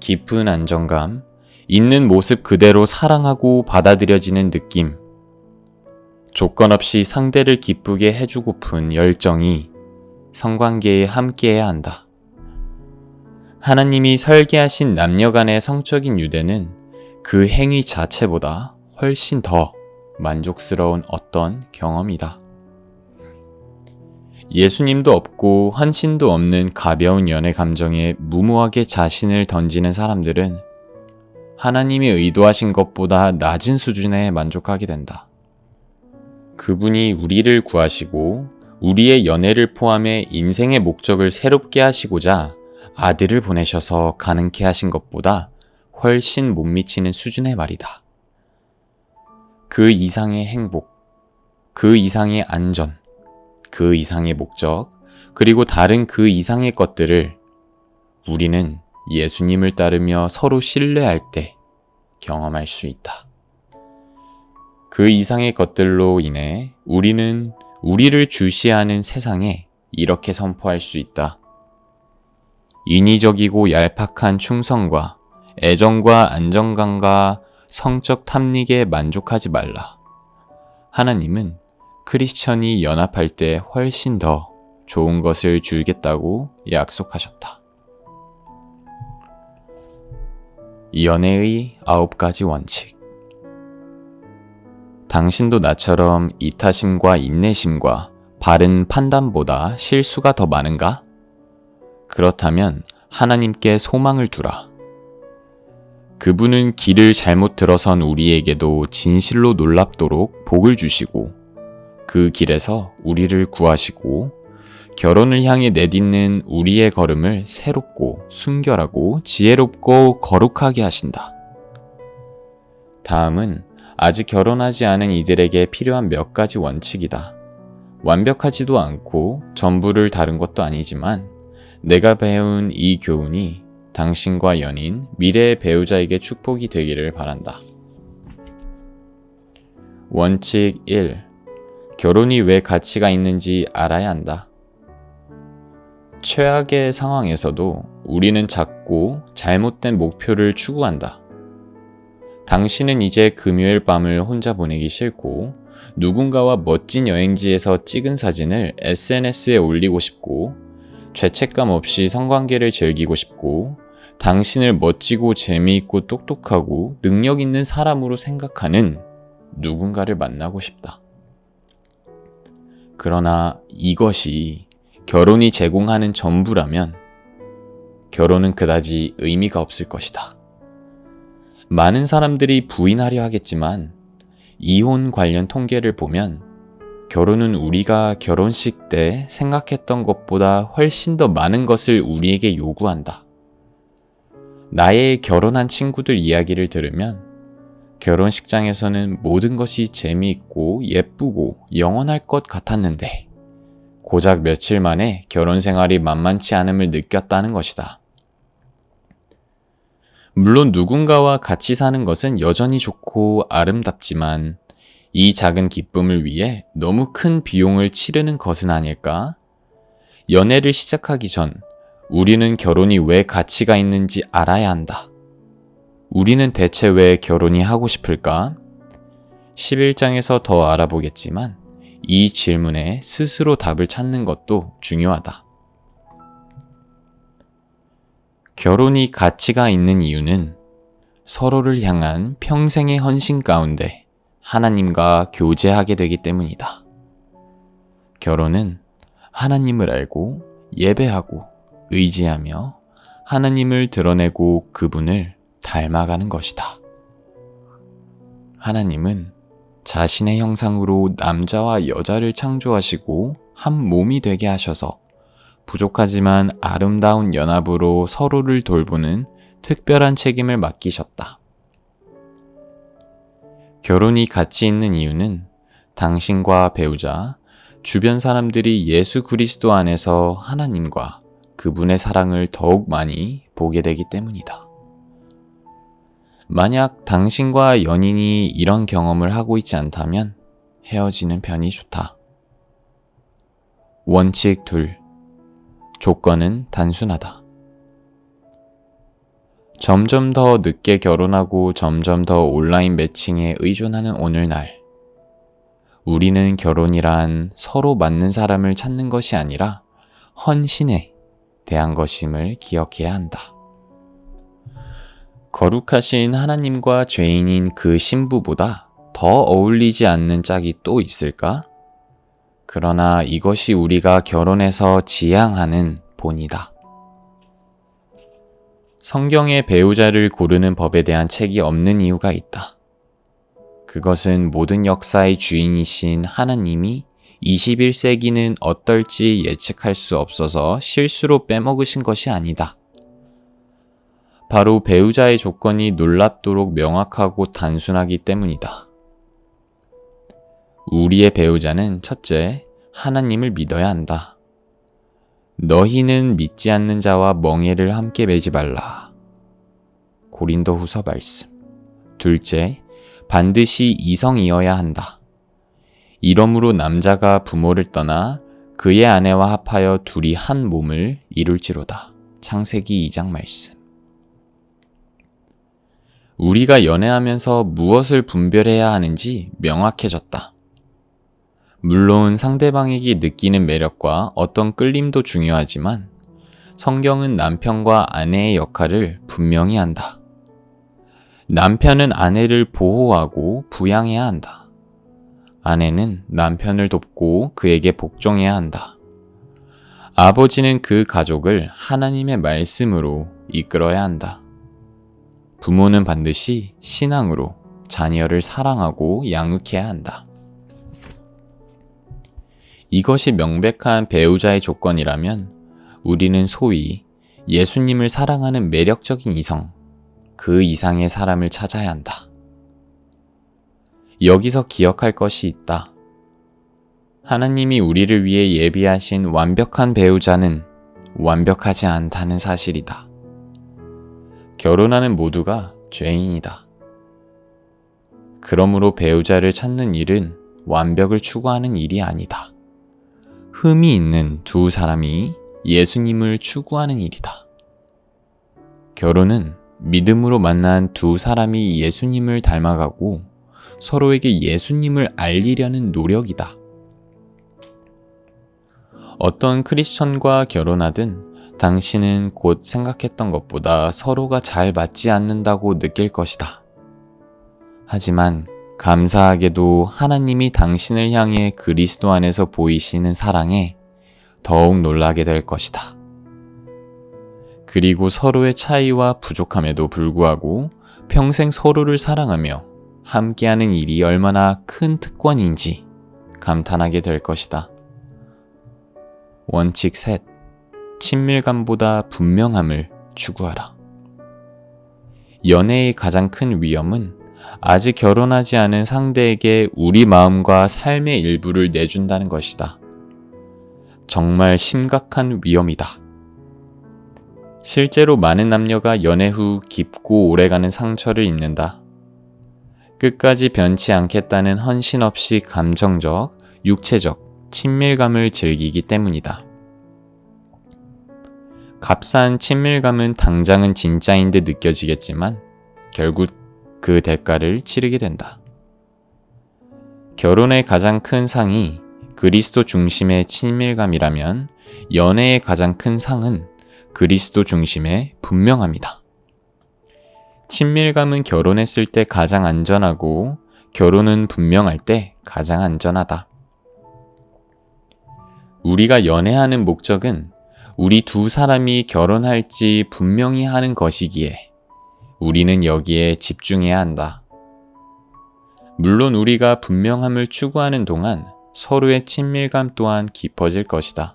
깊은 안정감, 있는 모습 그대로 사랑하고 받아들여지는 느낌, 조건 없이 상대를 기쁘게 해주고픈 열정이 성관계에 함께해야 한다. 하나님이 설계하신 남녀 간의 성적인 유대는 그 행위 자체보다 훨씬 더 만족스러운 어떤 경험이다. 예수님도 없고 헌신도 없는 가벼운 연애 감정에 무모하게 자신을 던지는 사람들은 하나님이 의도하신 것보다 낮은 수준에 만족하게 된다. 그분이 우리를 구하시고 우리의 연애를 포함해 인생의 목적을 새롭게 하시고자 아들을 보내셔서 가능케 하신 것보다 훨씬 못 미치는 수준의 말이다. 그 이상의 행복, 그 이상의 안전, 그 이상의 목적, 그리고 다른 그 이상의 것들을 우리는 예수님을 따르며 서로 신뢰할 때 경험할 수 있다. 그 이상의 것들로 인해 우리는 우리를 주시하는 세상에 이렇게 선포할 수 있다. 인위적이고 얄팍한 충성과 애정과 안정감과 성적 탐닉에 만족하지 말라. 하나님은 크리스천이 연합할 때 훨씬 더 좋은 것을 주겠다고 약속하셨다. 연애의 9가지 원칙. 당신도 나처럼 이타심과 인내심과 바른 판단보다 실수가 더 많은가? 그렇다면 하나님께 소망을 두라. 그분은 길을 잘못 들어선 우리에게도 진실로 놀랍도록 복을 주시고 그 길에서 우리를 구하시고 결혼을 향해 내딛는 우리의 걸음을 새롭고 순결하고 지혜롭고 거룩하게 하신다. 다음은 아직 결혼하지 않은 이들에게 필요한 몇 가지 원칙이다. 완벽하지도 않고 전부를 다룬 것도 아니지만 내가 배운 이 교훈이 당신과 연인, 미래의 배우자에게 축복이 되기를 바란다. 원칙 1. 결혼이 왜 가치가 있는지 알아야 한다. 최악의 상황에서도 우리는 작고 잘못된 목표를 추구한다. 당신은 이제 금요일 밤을 혼자 보내기 싫고 누군가와 멋진 여행지에서 찍은 사진을 SNS에 올리고 싶고 죄책감 없이 성관계를 즐기고 싶고 당신을 멋지고 재미있고 똑똑하고 능력 있는 사람으로 생각하는 누군가를 만나고 싶다. 그러나 이것이 결혼이 제공하는 전부라면 결혼은 그다지 의미가 없을 것이다. 많은 사람들이 부인하려 하겠지만 이혼 관련 통계를 보면 결혼은 우리가 결혼식 때 생각했던 것보다 훨씬 더 많은 것을 우리에게 요구한다. 나의 결혼한 친구들 이야기를 들으면 결혼식장에서는 모든 것이 재미있고 예쁘고 영원할 것 같았는데 고작 며칠 만에 결혼 생활이 만만치 않음을 느꼈다는 것이다. 물론 누군가와 같이 사는 것은 여전히 좋고 아름답지만 이 작은 기쁨을 위해 너무 큰 비용을 치르는 것은 아닐까? 연애를 시작하기 전 우리는 결혼이 왜 가치가 있는지 알아야 한다. 우리는 대체 왜 결혼이 하고 싶을까? 11장에서 더 알아보겠지만 이 질문에 스스로 답을 찾는 것도 중요하다. 결혼이 가치가 있는 이유는 서로를 향한 평생의 헌신 가운데 하나님과 교제하게 되기 때문이다. 결혼은 하나님을 알고 예배하고 의지하며 하나님을 드러내고 그분을 닮아가는 것이다. 하나님은 자신의 형상으로 남자와 여자를 창조하시고 한 몸이 되게 하셔서 부족하지만 아름다운 연합으로 서로를 돌보는 특별한 책임을 맡기셨다. 결혼이 가치 있는 이유는 당신과 배우자, 주변 사람들이 예수 그리스도 안에서 하나님과 그분의 사랑을 더욱 많이 보게 되기 때문이다. 만약 당신과 연인이 이런 경험을 하고 있지 않다면 헤어지는 편이 좋다. 원칙 2. 조건은 단순하다. 점점 더 늦게 결혼하고 점점 더 온라인 매칭에 의존하는 오늘날, 우리는 결혼이란 서로 맞는 사람을 찾는 것이 아니라 헌신에 대한 것임을 기억해야 한다. 거룩하신 하나님과 죄인인 그 신부보다 더 어울리지 않는 짝이 또 있을까? 그러나 이것이 우리가 결혼해서 지향하는 본이다. 성경에 배우자를 고르는 법에 대한 책이 없는 이유가 있다. 그것은 모든 역사의 주인이신 하나님이 21세기는 어떨지 예측할 수 없어서 실수로 빼먹으신 것이 아니다. 바로 배우자의 조건이 놀랍도록 명확하고 단순하기 때문이다. 우리의 배우자는 첫째, 하나님을 믿어야 한다. 너희는 믿지 않는 자와 멍에를 함께 매지 말라. 고린도후서 말씀. 둘째, 반드시 이성이어야 한다. 이러므로 남자가 부모를 떠나 그의 아내와 합하여 둘이 한 몸을 이룰지로다. 창세기 2장 말씀. 우리가 연애하면서 무엇을 분별해야 하는지 명확해졌다. 물론 상대방에게 느끼는 매력과 어떤 끌림도 중요하지만 성경은 남편과 아내의 역할을 분명히 한다. 남편은 아내를 보호하고 부양해야 한다. 아내는 남편을 돕고 그에게 복종해야 한다. 아버지는 그 가족을 하나님의 말씀으로 이끌어야 한다. 부모는 반드시 신앙으로 자녀를 사랑하고 양육해야 한다. 이것이 명백한 배우자의 조건이라면 우리는 소위 예수님을 사랑하는 매력적인 이성, 그 이상의 사람을 찾아야 한다. 여기서 기억할 것이 있다. 하나님이 우리를 위해 예비하신 완벽한 배우자는 완벽하지 않다는 사실이다. 결혼하는 모두가 죄인이다. 그러므로 배우자를 찾는 일은 완벽을 추구하는 일이 아니다. 흠이 있는 두 사람이 예수님을 추구하는 일이다. 결혼은 믿음으로 만난 두 사람이 예수님을 닮아가고 서로에게 예수님을 알리려는 노력이다. 어떤 크리스천과 결혼하든 당신은 곧 생각했던 것보다 서로가 잘 맞지 않는다고 느낄 것이다. 하지만 감사하게도 하나님이 당신을 향해 그리스도 안에서 보이시는 사랑에 더욱 놀라게 될 것이다. 그리고 서로의 차이와 부족함에도 불구하고 평생 서로를 사랑하며 함께하는 일이 얼마나 큰 특권인지 감탄하게 될 것이다. 원칙 셋, 친밀감보다 분명함을 추구하라. 연애의 가장 큰 위험은 아직 결혼하지 않은 상대에게 우리 마음과 삶의 일부를 내준다는 것이다. 정말 심각한 위험이다. 실제로 많은 남녀가 연애 후 깊고 오래가는 상처를 입는다. 끝까지 변치 않겠다는 헌신 없이 감정적, 육체적 친밀감을 즐기기 때문이다. 값싼 친밀감은 당장은 진짜인 듯 느껴지겠지만 결국 그 대가를 치르게 된다. 결혼의 가장 큰 상이 그리스도 중심의 친밀감이라면 연애의 가장 큰 상은 그리스도 중심의 분명함이다. 친밀감은 결혼했을 때 가장 안전하고 결혼은 분명할 때 가장 안전하다. 우리가 연애하는 목적은 우리 두 사람이 결혼할지 분명히 하는 것이기에 우리는 여기에 집중해야 한다. 물론 우리가 분명함을 추구하는 동안 서로의 친밀감 또한 깊어질 것이다.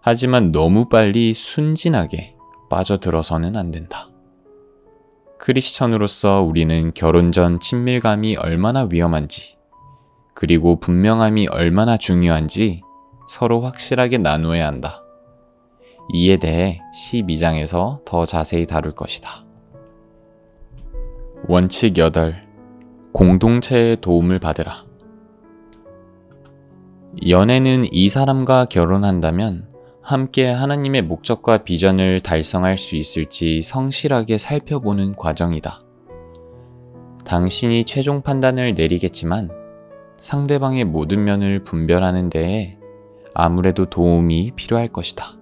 하지만 너무 빨리 순진하게 빠져들어서는 안 된다. 크리스천으로서 우리는 결혼 전 친밀감이 얼마나 위험한지, 그리고 분명함이 얼마나 중요한지 서로 확실하게 나누어야 한다. 이에 대해 12장에서 더 자세히 다룰 것이다. 원칙 8. 공동체의 도움을 받으라. 연애는 이 사람과 결혼한다면 함께 하나님의 목적과 비전을 달성할 수 있을지 성실하게 살펴보는 과정이다. 당신이 최종 판단을 내리겠지만 상대방의 모든 면을 분별하는 데에 아무래도 도움이 필요할 것이다.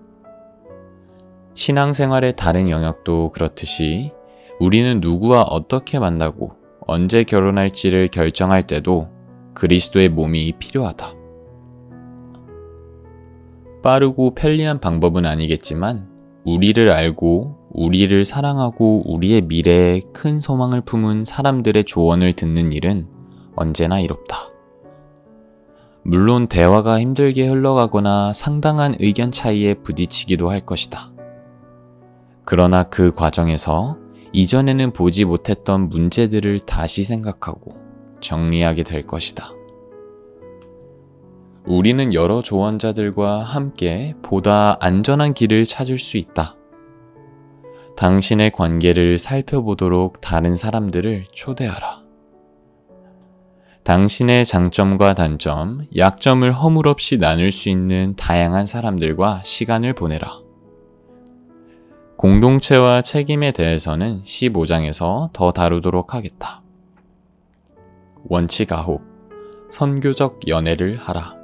신앙생활의 다른 영역도 그렇듯이 우리는 누구와 어떻게 만나고 언제 결혼할지를 결정할 때도 그리스도의 몸이 필요하다. 빠르고 편리한 방법은 아니겠지만 우리를 알고 우리를 사랑하고 우리의 미래에 큰 소망을 품은 사람들의 조언을 듣는 일은 언제나 이롭다. 물론 대화가 힘들게 흘러가거나 상당한 의견 차이에 부딪히기도 할 것이다. 그러나 그 과정에서 이전에는 보지 못했던 문제들을 다시 생각하고 정리하게 될 것이다. 우리는 여러 조언자들과 함께 보다 안전한 길을 찾을 수 있다. 당신의 관계를 살펴보도록 다른 사람들을 초대하라. 당신의 장점과 단점, 약점을 허물없이 나눌 수 있는 다양한 사람들과 시간을 보내라. 공동체와 책임에 대해서는 15장에서 더 다루도록 하겠다. 원칙 9. 선교적 연애를 하라.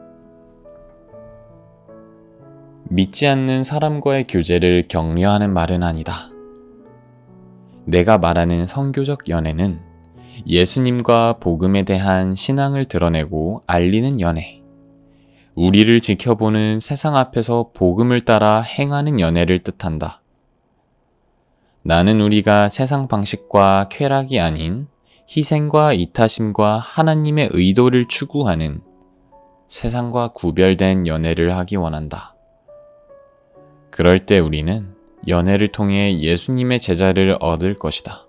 믿지 않는 사람과의 교제를 격려하는 말은 아니다. 내가 말하는 선교적 연애는 예수님과 복음에 대한 신앙을 드러내고 알리는 연애, 우리를 지켜보는 세상 앞에서 복음을 따라 행하는 연애를 뜻한다. 나는 우리가 세상 방식과 쾌락이 아닌 희생과 이타심과 하나님의 의도를 추구하는 세상과 구별된 연애를 하기 원한다. 그럴 때 우리는 연애를 통해 예수님의 제자를 얻을 것이다.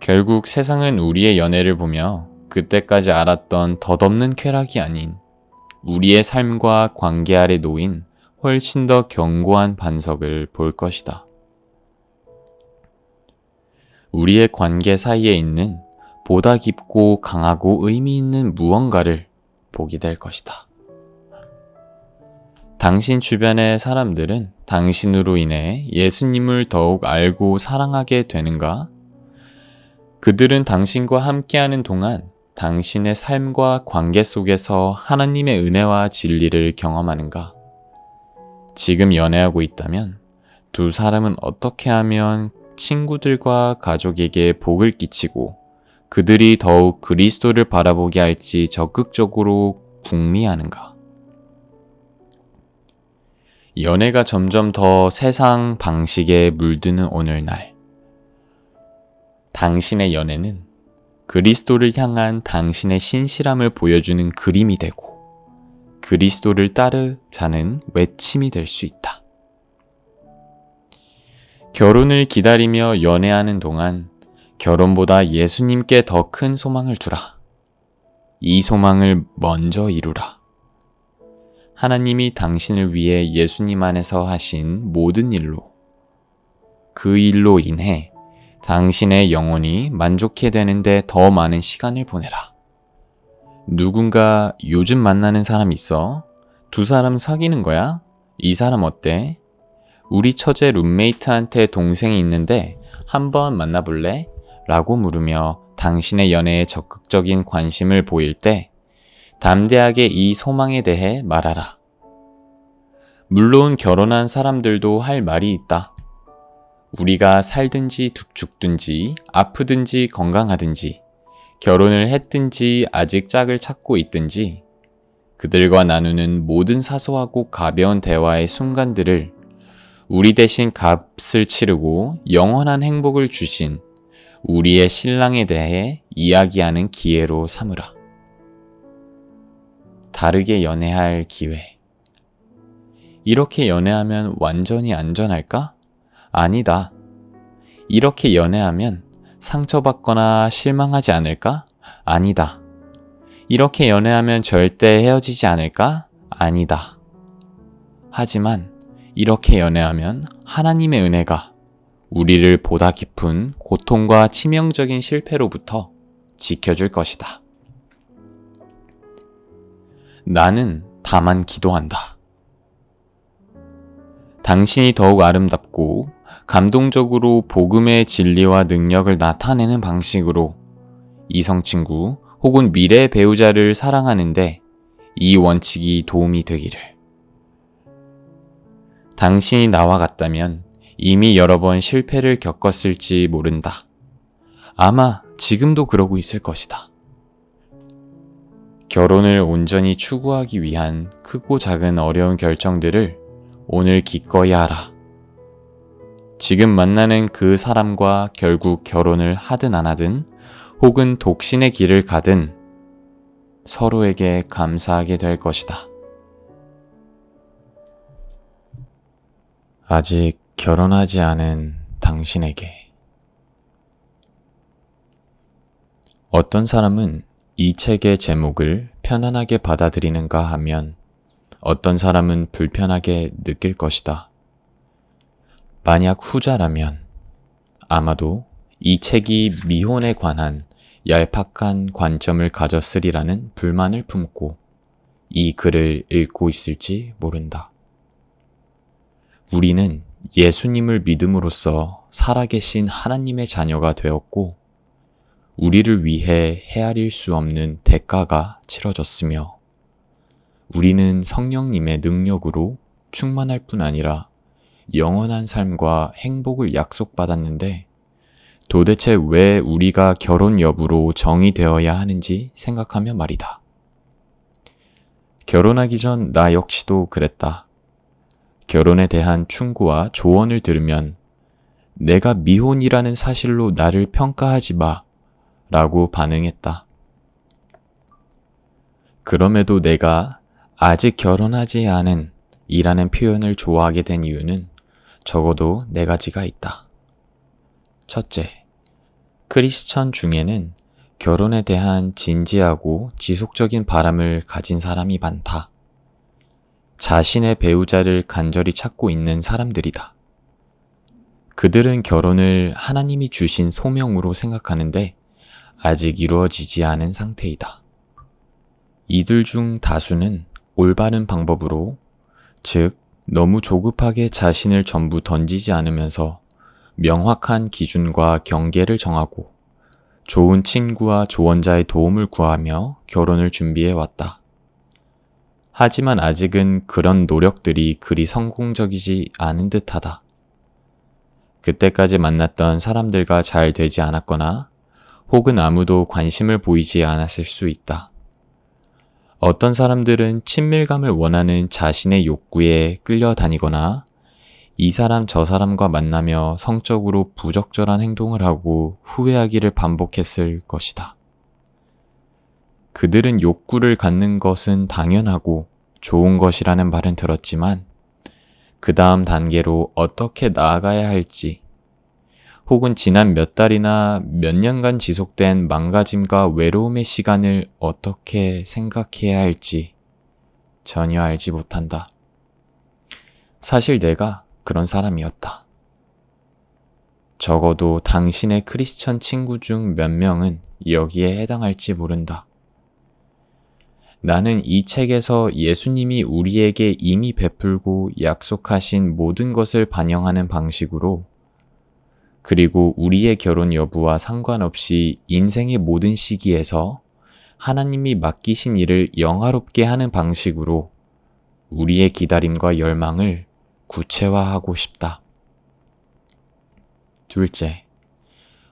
결국 세상은 우리의 연애를 보며 그때까지 알았던 덧없는 쾌락이 아닌 우리의 삶과 관계 아래 놓인 훨씬 더 견고한 반석을 볼 것이다. 우리의 관계 사이에 있는 보다 깊고 강하고 의미 있는 무언가를 보게 될 것이다. 당신 주변의 사람들은 당신으로 인해 예수님을 더욱 알고 사랑하게 되는가? 그들은 당신과 함께하는 동안 당신의 삶과 관계 속에서 하나님의 은혜와 진리를 경험하는가? 지금 연애하고 있다면 두 사람은 어떻게 하면 친구들과 가족에게 복을 끼치고 그들이 더욱 그리스도를 바라보게 할지 적극적으로 궁리하는가? 연애가 점점 더 세상 방식에 물드는 오늘날, 당신의 연애는 그리스도를 향한 당신의 신실함을 보여주는 그림이 되고 그리스도를 따르자는 외침이 될 수 있다. 결혼을 기다리며 연애하는 동안 결혼보다 예수님께 더 큰 소망을 두라. 이 소망을 먼저 이루라. 하나님이 당신을 위해 예수님 안에서 하신 모든 일로, 그 일로 인해 당신의 영혼이 만족해 되는데 더 많은 시간을 보내라. 누군가 요즘 만나는 사람 있어? 두 사람 사귀는 거야? 이 사람 어때? 우리 처제 룸메이트한테 동생이 있는데 한번 만나볼래? 라고 물으며 당신의 연애에 적극적인 관심을 보일 때 담대하게 이 소망에 대해 말하라. 물론 결혼한 사람들도 할 말이 있다. 우리가 살든지 죽든지 아프든지 건강하든지 결혼을 했든지 아직 짝을 찾고 있든지 그들과 나누는 모든 사소하고 가벼운 대화의 순간들을 우리 대신 값을 치르고 영원한 행복을 주신 우리의 신랑에 대해 이야기하는 기회로 삼으라. 다르게 연애할 기회. 이렇게 연애하면 완전히 안전할까? 아니다. 이렇게 연애하면 상처받거나 실망하지 않을까? 아니다. 이렇게 연애하면 절대 헤어지지 않을까? 아니다. 하지만 이렇게 연애하면 하나님의 은혜가 우리를 보다 깊은 고통과 치명적인 실패로부터 지켜줄 것이다. 나는 다만 기도한다. 당신이 더욱 아름답고 감동적으로 복음의 진리와 능력을 나타내는 방식으로 이성친구 혹은 미래 배우자를 사랑하는데 이 원칙이 도움이 되기를. 당신이 나와 같다면 이미 여러 번 실패를 겪었을지 모른다. 아마 지금도 그러고 있을 것이다. 결혼을 온전히 추구하기 위한 크고 작은 어려운 결정들을 오늘 기꺼이 하라. 지금 만나는 그 사람과 결국 결혼을 하든 안 하든 혹은 독신의 길을 가든 서로에게 감사하게 될 것이다. 아직 결혼하지 않은 당신에게. 어떤 사람은 이 책의 제목을 편안하게 받아들이는가 하면 어떤 사람은 불편하게 느낄 것이다. 만약 후자라면 아마도 이 책이 미혼에 관한 얄팍한 관점을 가졌으리라는 불만을 품고 이 글을 읽고 있을지 모른다. 우리는 예수님을 믿음으로써 살아계신 하나님의 자녀가 되었고 우리를 위해 헤아릴 수 없는 대가가 치러졌으며 우리는 성령님의 능력으로 충만할 뿐 아니라 영원한 삶과 행복을 약속받았는데 도대체 왜 우리가 결혼 여부로 정의되어야 하는지 생각하며 말이다. 결혼하기 전 나 역시도 그랬다. 결혼에 대한 충고와 조언을 들으면 내가 미혼이라는 사실로 나를 평가하지 마 라고 반응했다. 그럼에도 내가 아직 결혼하지 않은 이라는 표현을 좋아하게 된 이유는 적어도 네 가지가 있다. 첫째, 크리스천 중에는 결혼에 대한 진지하고 지속적인 바람을 가진 사람이 많다. 자신의 배우자를 간절히 찾고 있는 사람들이다. 그들은 결혼을 하나님이 주신 소명으로 생각하는데 아직 이루어지지 않은 상태이다. 이들 중 다수는 올바른 방법으로, 즉 너무 조급하게 자신을 전부 던지지 않으면서 명확한 기준과 경계를 정하고 좋은 친구와 조언자의 도움을 구하며 결혼을 준비해 왔다. 하지만 아직은 그런 노력들이 그리 성공적이지 않은 듯하다. 그때까지 만났던 사람들과 잘 되지 않았거나 혹은 아무도 관심을 보이지 않았을 수 있다. 어떤 사람들은 친밀감을 원하는 자신의 욕구에 끌려다니거나 이 사람 저 사람과 만나며 성적으로 부적절한 행동을 하고 후회하기를 반복했을 것이다. 그들은 욕구를 갖는 것은 당연하고 좋은 것이라는 말은 들었지만 그 다음 단계로 어떻게 나아가야 할지 혹은 지난 몇 달이나 몇 년간 지속된 망가짐과 외로움의 시간을 어떻게 생각해야 할지 전혀 알지 못한다. 사실 내가 그런 사람이었다. 적어도 당신의 크리스천 친구 중 몇 명은 여기에 해당할지 모른다. 나는 이 책에서 예수님이 우리에게 이미 베풀고 약속하신 모든 것을 반영하는 방식으로 그리고 우리의 결혼 여부와 상관없이 인생의 모든 시기에서 하나님이 맡기신 일을 영화롭게 하는 방식으로 우리의 기다림과 열망을 구체화하고 싶다. 둘째,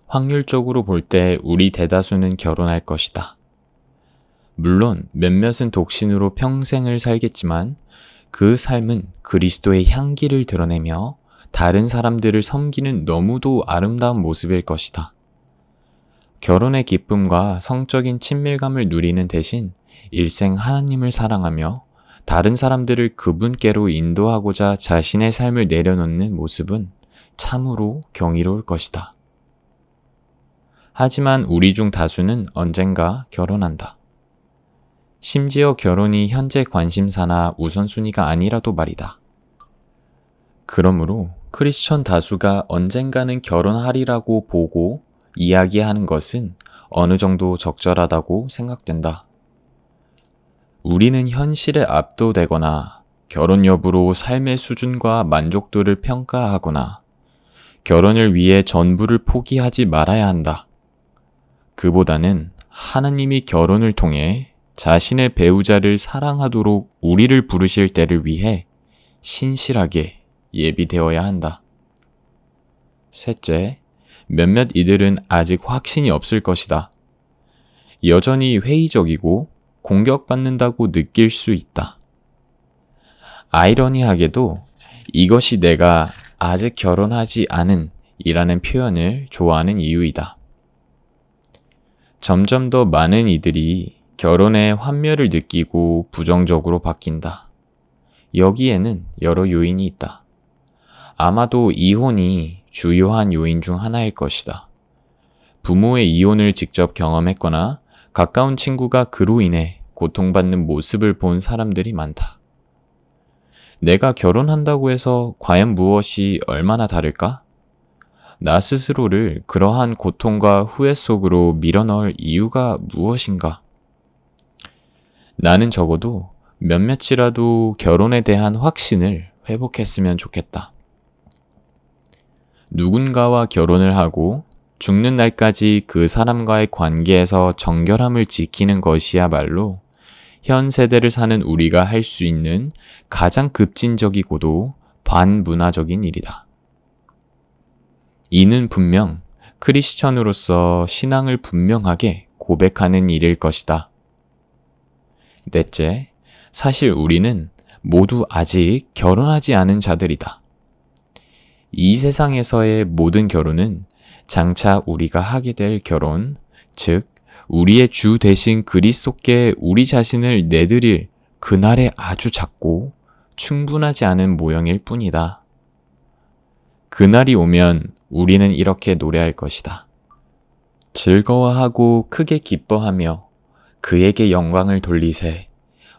확률적으로 볼 때 우리 대다수는 결혼할 것이다. 물론 몇몇은 독신으로 평생을 살겠지만 그 삶은 그리스도의 향기를 드러내며 다른 사람들을 섬기는 너무도 아름다운 모습일 것이다. 결혼의 기쁨과 성적인 친밀감을 누리는 대신 일생 하나님을 사랑하며 다른 사람들을 그분께로 인도하고자 자신의 삶을 내려놓는 모습은 참으로 경이로울 것이다. 하지만 우리 중 다수는 언젠가 결혼한다. 심지어 결혼이 현재 관심사나 우선순위가 아니라도 말이다. 그러므로 크리스천 다수가 언젠가는 결혼하리라고 보고 이야기하는 것은 어느 정도 적절하다고 생각된다. 우리는 현실에 압도되거나 결혼 여부로 삶의 수준과 만족도를 평가하거나 결혼을 위해 전부를 포기하지 말아야 한다. 그보다는 하나님이 결혼을 통해 자신의 배우자를 사랑하도록 우리를 부르실 때를 위해 신실하게 예비되어야 한다. 셋째, 몇몇 이들은 아직 확신이 없을 것이다. 여전히 회의적이고 공격받는다고 느낄 수 있다. 아이러니하게도 이것이 내가 아직 결혼하지 않은 이라는 표현을 좋아하는 이유이다. 점점 더 많은 이들이 결혼에 환멸을 느끼고 부정적으로 바뀐다. 여기에는 여러 요인이 있다. 아마도 이혼이 주요한 요인 중 하나일 것이다. 부모의 이혼을 직접 경험했거나 가까운 친구가 그로 인해 고통받는 모습을 본 사람들이 많다. 내가 결혼한다고 해서 과연 무엇이 얼마나 다를까? 나 스스로를 그러한 고통과 후회 속으로 밀어넣을 이유가 무엇인가? 나는 적어도 몇몇이라도 결혼에 대한 확신을 회복했으면 좋겠다. 누군가와 결혼을 하고 죽는 날까지 그 사람과의 관계에서 정결함을 지키는 것이야말로 현 세대를 사는 우리가 할 수 있는 가장 급진적이고도 반문화적인 일이다. 이는 분명 크리스천으로서 신앙을 분명하게 고백하는 일일 것이다. 넷째, 사실 우리는 모두 아직 결혼하지 않은 자들이다. 이 세상에서의 모든 결혼은 장차 우리가 하게 될 결혼, 즉 우리의 주 대신 그리스도께 우리 자신을 내드릴 그날의 아주 작고 충분하지 않은 모형일 뿐이다. 그날이 오면 우리는 이렇게 노래할 것이다. 즐거워하고 크게 기뻐하며 그에게 영광을 돌리세.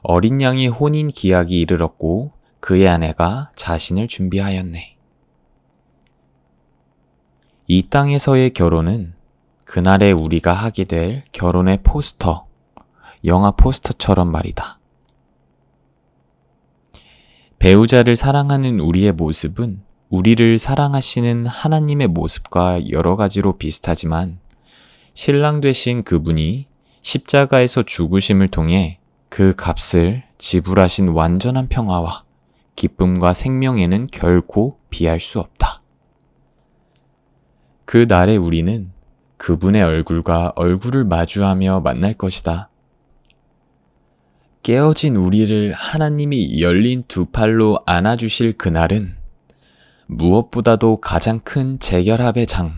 어린 양이 혼인 기약이 이르렀고 그의 아내가 자신을 준비하였네. 이 땅에서의 결혼은 그날에 우리가 하게 될 결혼의 포스터, 영화 포스터처럼 말이다. 배우자를 사랑하는 우리의 모습은 우리를 사랑하시는 하나님의 모습과 여러 가지로 비슷하지만 신랑 되신 그분이 십자가에서 죽으심을 통해 그 값을 지불하신 완전한 평화와 기쁨과 생명에는 결코 비할 수 없다. 그 날에 우리는 그분의 얼굴과 얼굴을 마주하며 만날 것이다. 깨어진 우리를 하나님이 열린 두 팔로 안아주실 그날은 무엇보다도 가장 큰 재결합의 장,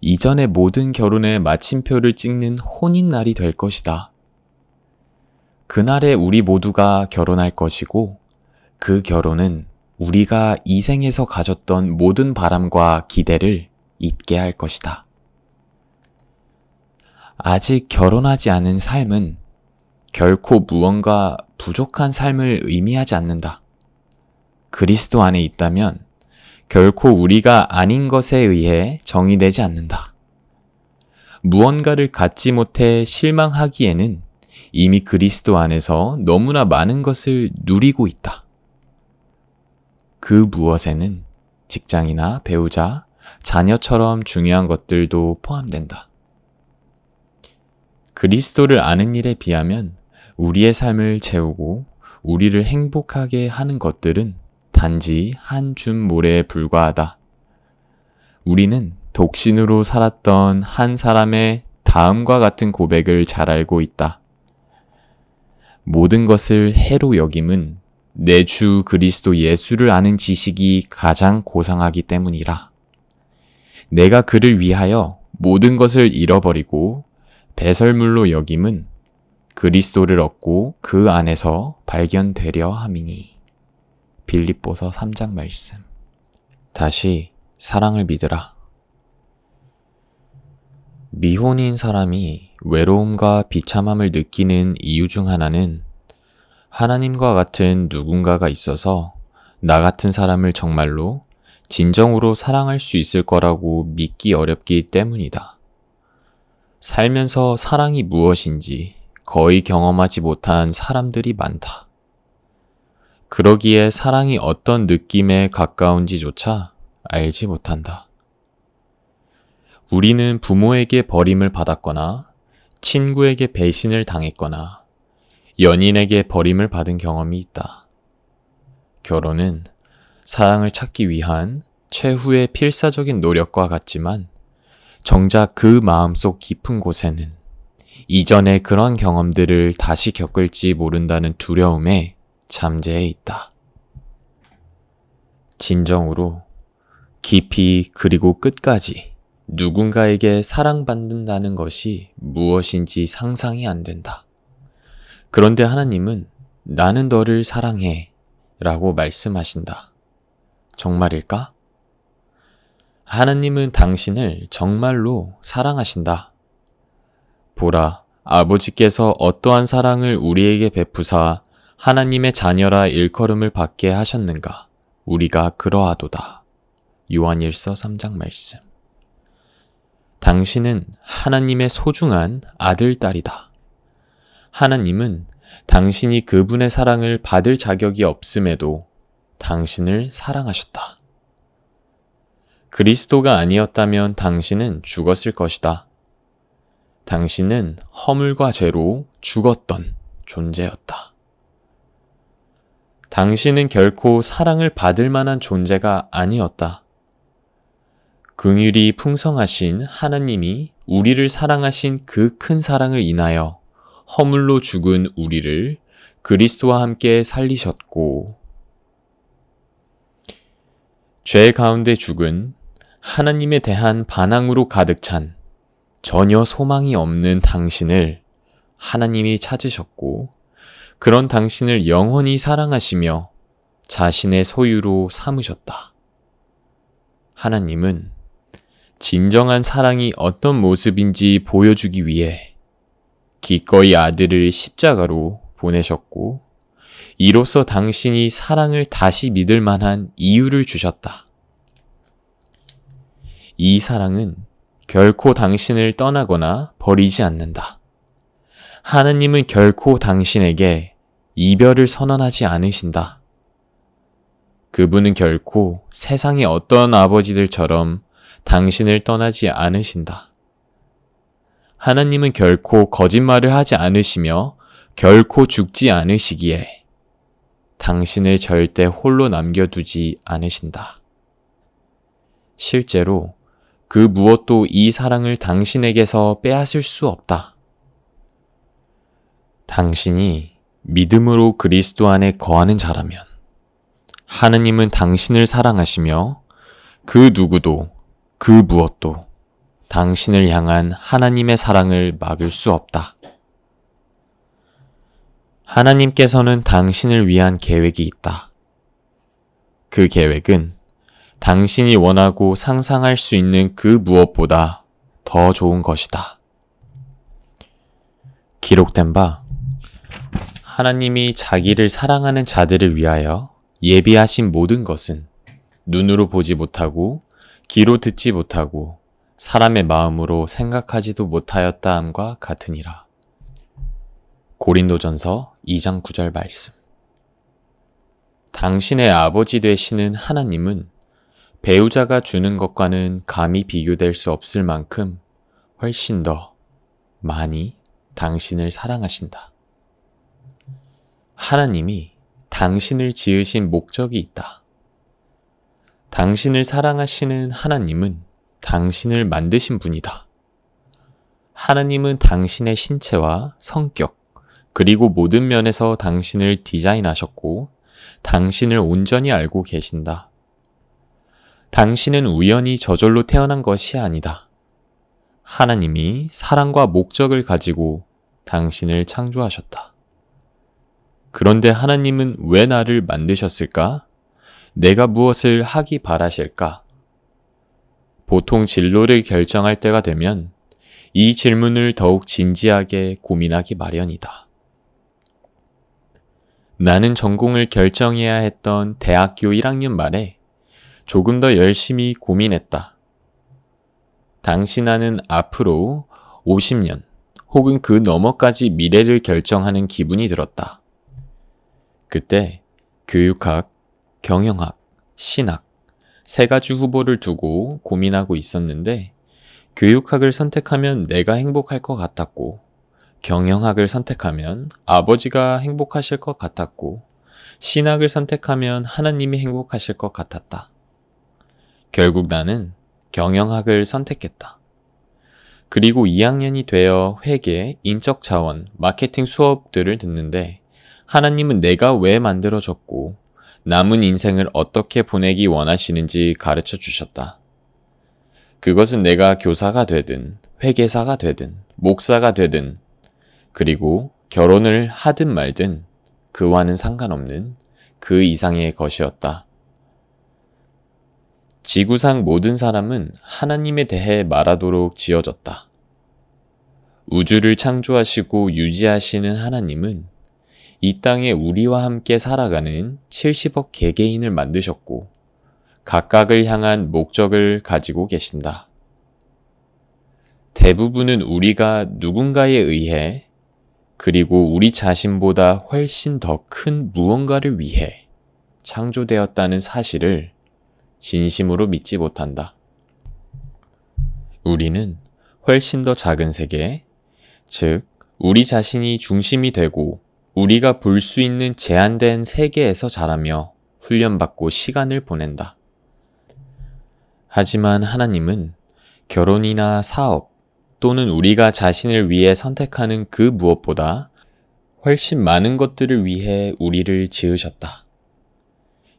이전의 모든 결혼의 마침표를 찍는 혼인날이 될 것이다. 그날에 우리 모두가 결혼할 것이고 그 결혼은 우리가 이 생에서 가졌던 모든 바람과 기대를 잊게 할 것이다. 아직 결혼하지 않은 삶은 결코 무언가 부족한 삶을 의미하지 않는다. 그리스도 안에 있다면 결코 우리가 아닌 것에 의해 정의되지 않는다. 무언가를 갖지 못해 실망하기에는 이미 그리스도 안에서 너무나 많은 것을 누리고 있다. 그 무엇에는 직장이나 배우자, 자녀처럼 중요한 것들도 포함된다. 그리스도를 아는 일에 비하면 우리의 삶을 채우고 우리를 행복하게 하는 것들은 단지 한 줌 모래에 불과하다. 우리는 독신으로 살았던 한 사람의 다음과 같은 고백을 잘 알고 있다. 모든 것을 해로 여김은 내 주 그리스도 예수를 아는 지식이 가장 고상하기 때문이라. 내가 그를 위하여 모든 것을 잃어버리고 배설물로 여김은 그리스도를 얻고 그 안에서 발견되려 함이니. 빌립보서 3장 말씀. 다시 사랑을 믿으라. 미혼인 사람이 외로움과 비참함을 느끼는 이유 중 하나는 하나님과 같은 누군가가 있어서 나 같은 사람을 정말로 진정으로 사랑할 수 있을 거라고 믿기 어렵기 때문이다. 살면서 사랑이 무엇인지 거의 경험하지 못한 사람들이 많다. 그러기에 사랑이 어떤 느낌에 가까운지조차 알지 못한다. 우리는 부모에게 버림을 받았거나 친구에게 배신을 당했거나 연인에게 버림을 받은 경험이 있다. 결혼은 사랑을 찾기 위한 최후의 필사적인 노력과 같지만 정작 그 마음속 깊은 곳에는 이전에 그런 경험들을 다시 겪을지 모른다는 두려움에 잠재해 있다. 진정으로 깊이 그리고 끝까지 누군가에게 사랑받는다는 것이 무엇인지 상상이 안 된다. 그런데 하나님은 나는 너를 사랑해 라고 말씀하신다. 정말일까? 하나님은 당신을 정말로 사랑하신다. 보라, 아버지께서 어떠한 사랑을 우리에게 베푸사 하나님의 자녀라 일컬음을 받게 하셨는가? 우리가 그러하도다. 요한일서 3장 말씀. 당신은 하나님의 소중한 아들, 딸이다. 하나님은 당신이 그분의 사랑을 받을 자격이 없음에도 당신을 사랑하셨다. 그리스도가 아니었다면 당신은 죽었을 것이다. 당신은 허물과 죄로 죽었던 존재였다. 당신은 결코 사랑을 받을 만한 존재가 아니었다. 긍휼이 풍성하신 하나님이 우리를 사랑하신 그 큰 사랑을 인하여 허물로 죽은 우리를 그리스도와 함께 살리셨고, 죄 가운데 죽은 하나님에 대한 반항으로 가득 찬 전혀 소망이 없는 당신을 하나님이 찾으셨고, 그런 당신을 영원히 사랑하시며 자신의 소유로 삼으셨다. 하나님은 진정한 사랑이 어떤 모습인지 보여주기 위해 기꺼이 아들을 십자가로 보내셨고, 이로써 당신이 사랑을 다시 믿을 만한 이유를 주셨다. 이 사랑은 결코 당신을 떠나거나 버리지 않는다. 하나님은 결코 당신에게 이별을 선언하지 않으신다. 그분은 결코 세상의 어떤 아버지들처럼 당신을 떠나지 않으신다. 하나님은 결코 거짓말을 하지 않으시며 결코 죽지 않으시기에 당신을 절대 홀로 남겨두지 않으신다. 실제로 그 무엇도 이 사랑을 당신에게서 빼앗을 수 없다. 당신이 믿음으로 그리스도 안에 거하는 자라면 하나님은 당신을 사랑하시며 그 누구도 그 무엇도 당신을 향한 하나님의 사랑을 막을 수 없다. 하나님께서는 당신을 위한 계획이 있다. 그 계획은 당신이 원하고 상상할 수 있는 그 무엇보다 더 좋은 것이다. 기록된 바, 하나님이 자기를 사랑하는 자들을 위하여 예비하신 모든 것은 눈으로 보지 못하고 귀로 듣지 못하고 사람의 마음으로 생각하지도 못하였다 함과 같으니라. 고린도전서 2장 9절 말씀. 당신의 아버지 되시는 하나님은 배우자가 주는 것과는 감히 비교될 수 없을 만큼 훨씬 더 많이 당신을 사랑하신다. 하나님이 당신을 지으신 목적이 있다. 당신을 사랑하시는 하나님은 당신을 만드신 분이다. 하나님은 당신의 신체와 성격, 그리고 모든 면에서 당신을 디자인하셨고 당신을 온전히 알고 계신다. 당신은 우연히 저절로 태어난 것이 아니다. 하나님이 사랑과 목적을 가지고 당신을 창조하셨다. 그런데 하나님은 왜 나를 만드셨을까? 내가 무엇을 하기 바라실까? 보통 진로를 결정할 때가 되면 이 질문을 더욱 진지하게 고민하기 마련이다. 나는 전공을 결정해야 했던 대학교 1학년 말에 조금 더 열심히 고민했다. 당시 나는 앞으로 50년 혹은 그 너머까지 미래를 결정하는 기분이 들었다. 그때 교육학, 경영학, 신학 세 가지 후보를 두고 고민하고 있었는데 교육학을 선택하면 내가 행복할 것 같았고 경영학을 선택하면 아버지가 행복하실 것 같았고 신학을 선택하면 하나님이 행복하실 것 같았다. 결국 나는 경영학을 선택했다. 그리고 2학년이 되어 회계, 인적 자원, 마케팅 수업들을 듣는데 하나님은 내가 왜 만들어졌고 남은 인생을 어떻게 보내기 원하시는지 가르쳐 주셨다. 그것은 내가 교사가 되든, 회계사가 되든, 목사가 되든, 그리고 결혼을 하든 말든 그와는 상관없는 그 이상의 것이었다. 지구상 모든 사람은 하나님에 대해 말하도록 지어졌다. 우주를 창조하시고 유지하시는 하나님은 이 땅에 우리와 함께 살아가는 70억 개개인을 만드셨고 각각을 향한 목적을 가지고 계신다. 대부분은 우리가 누군가에 의해 그리고 우리 자신보다 훨씬 더 큰 무언가를 위해 창조되었다는 사실을 진심으로 믿지 못한다. 우리는 훨씬 더 작은 세계, 즉 우리 자신이 중심이 되고 우리가 볼 수 있는 제한된 세계에서 자라며 훈련받고 시간을 보낸다. 하지만 하나님은 결혼이나 사업 또는 우리가 자신을 위해 선택하는 그 무엇보다 훨씬 많은 것들을 위해 우리를 지으셨다.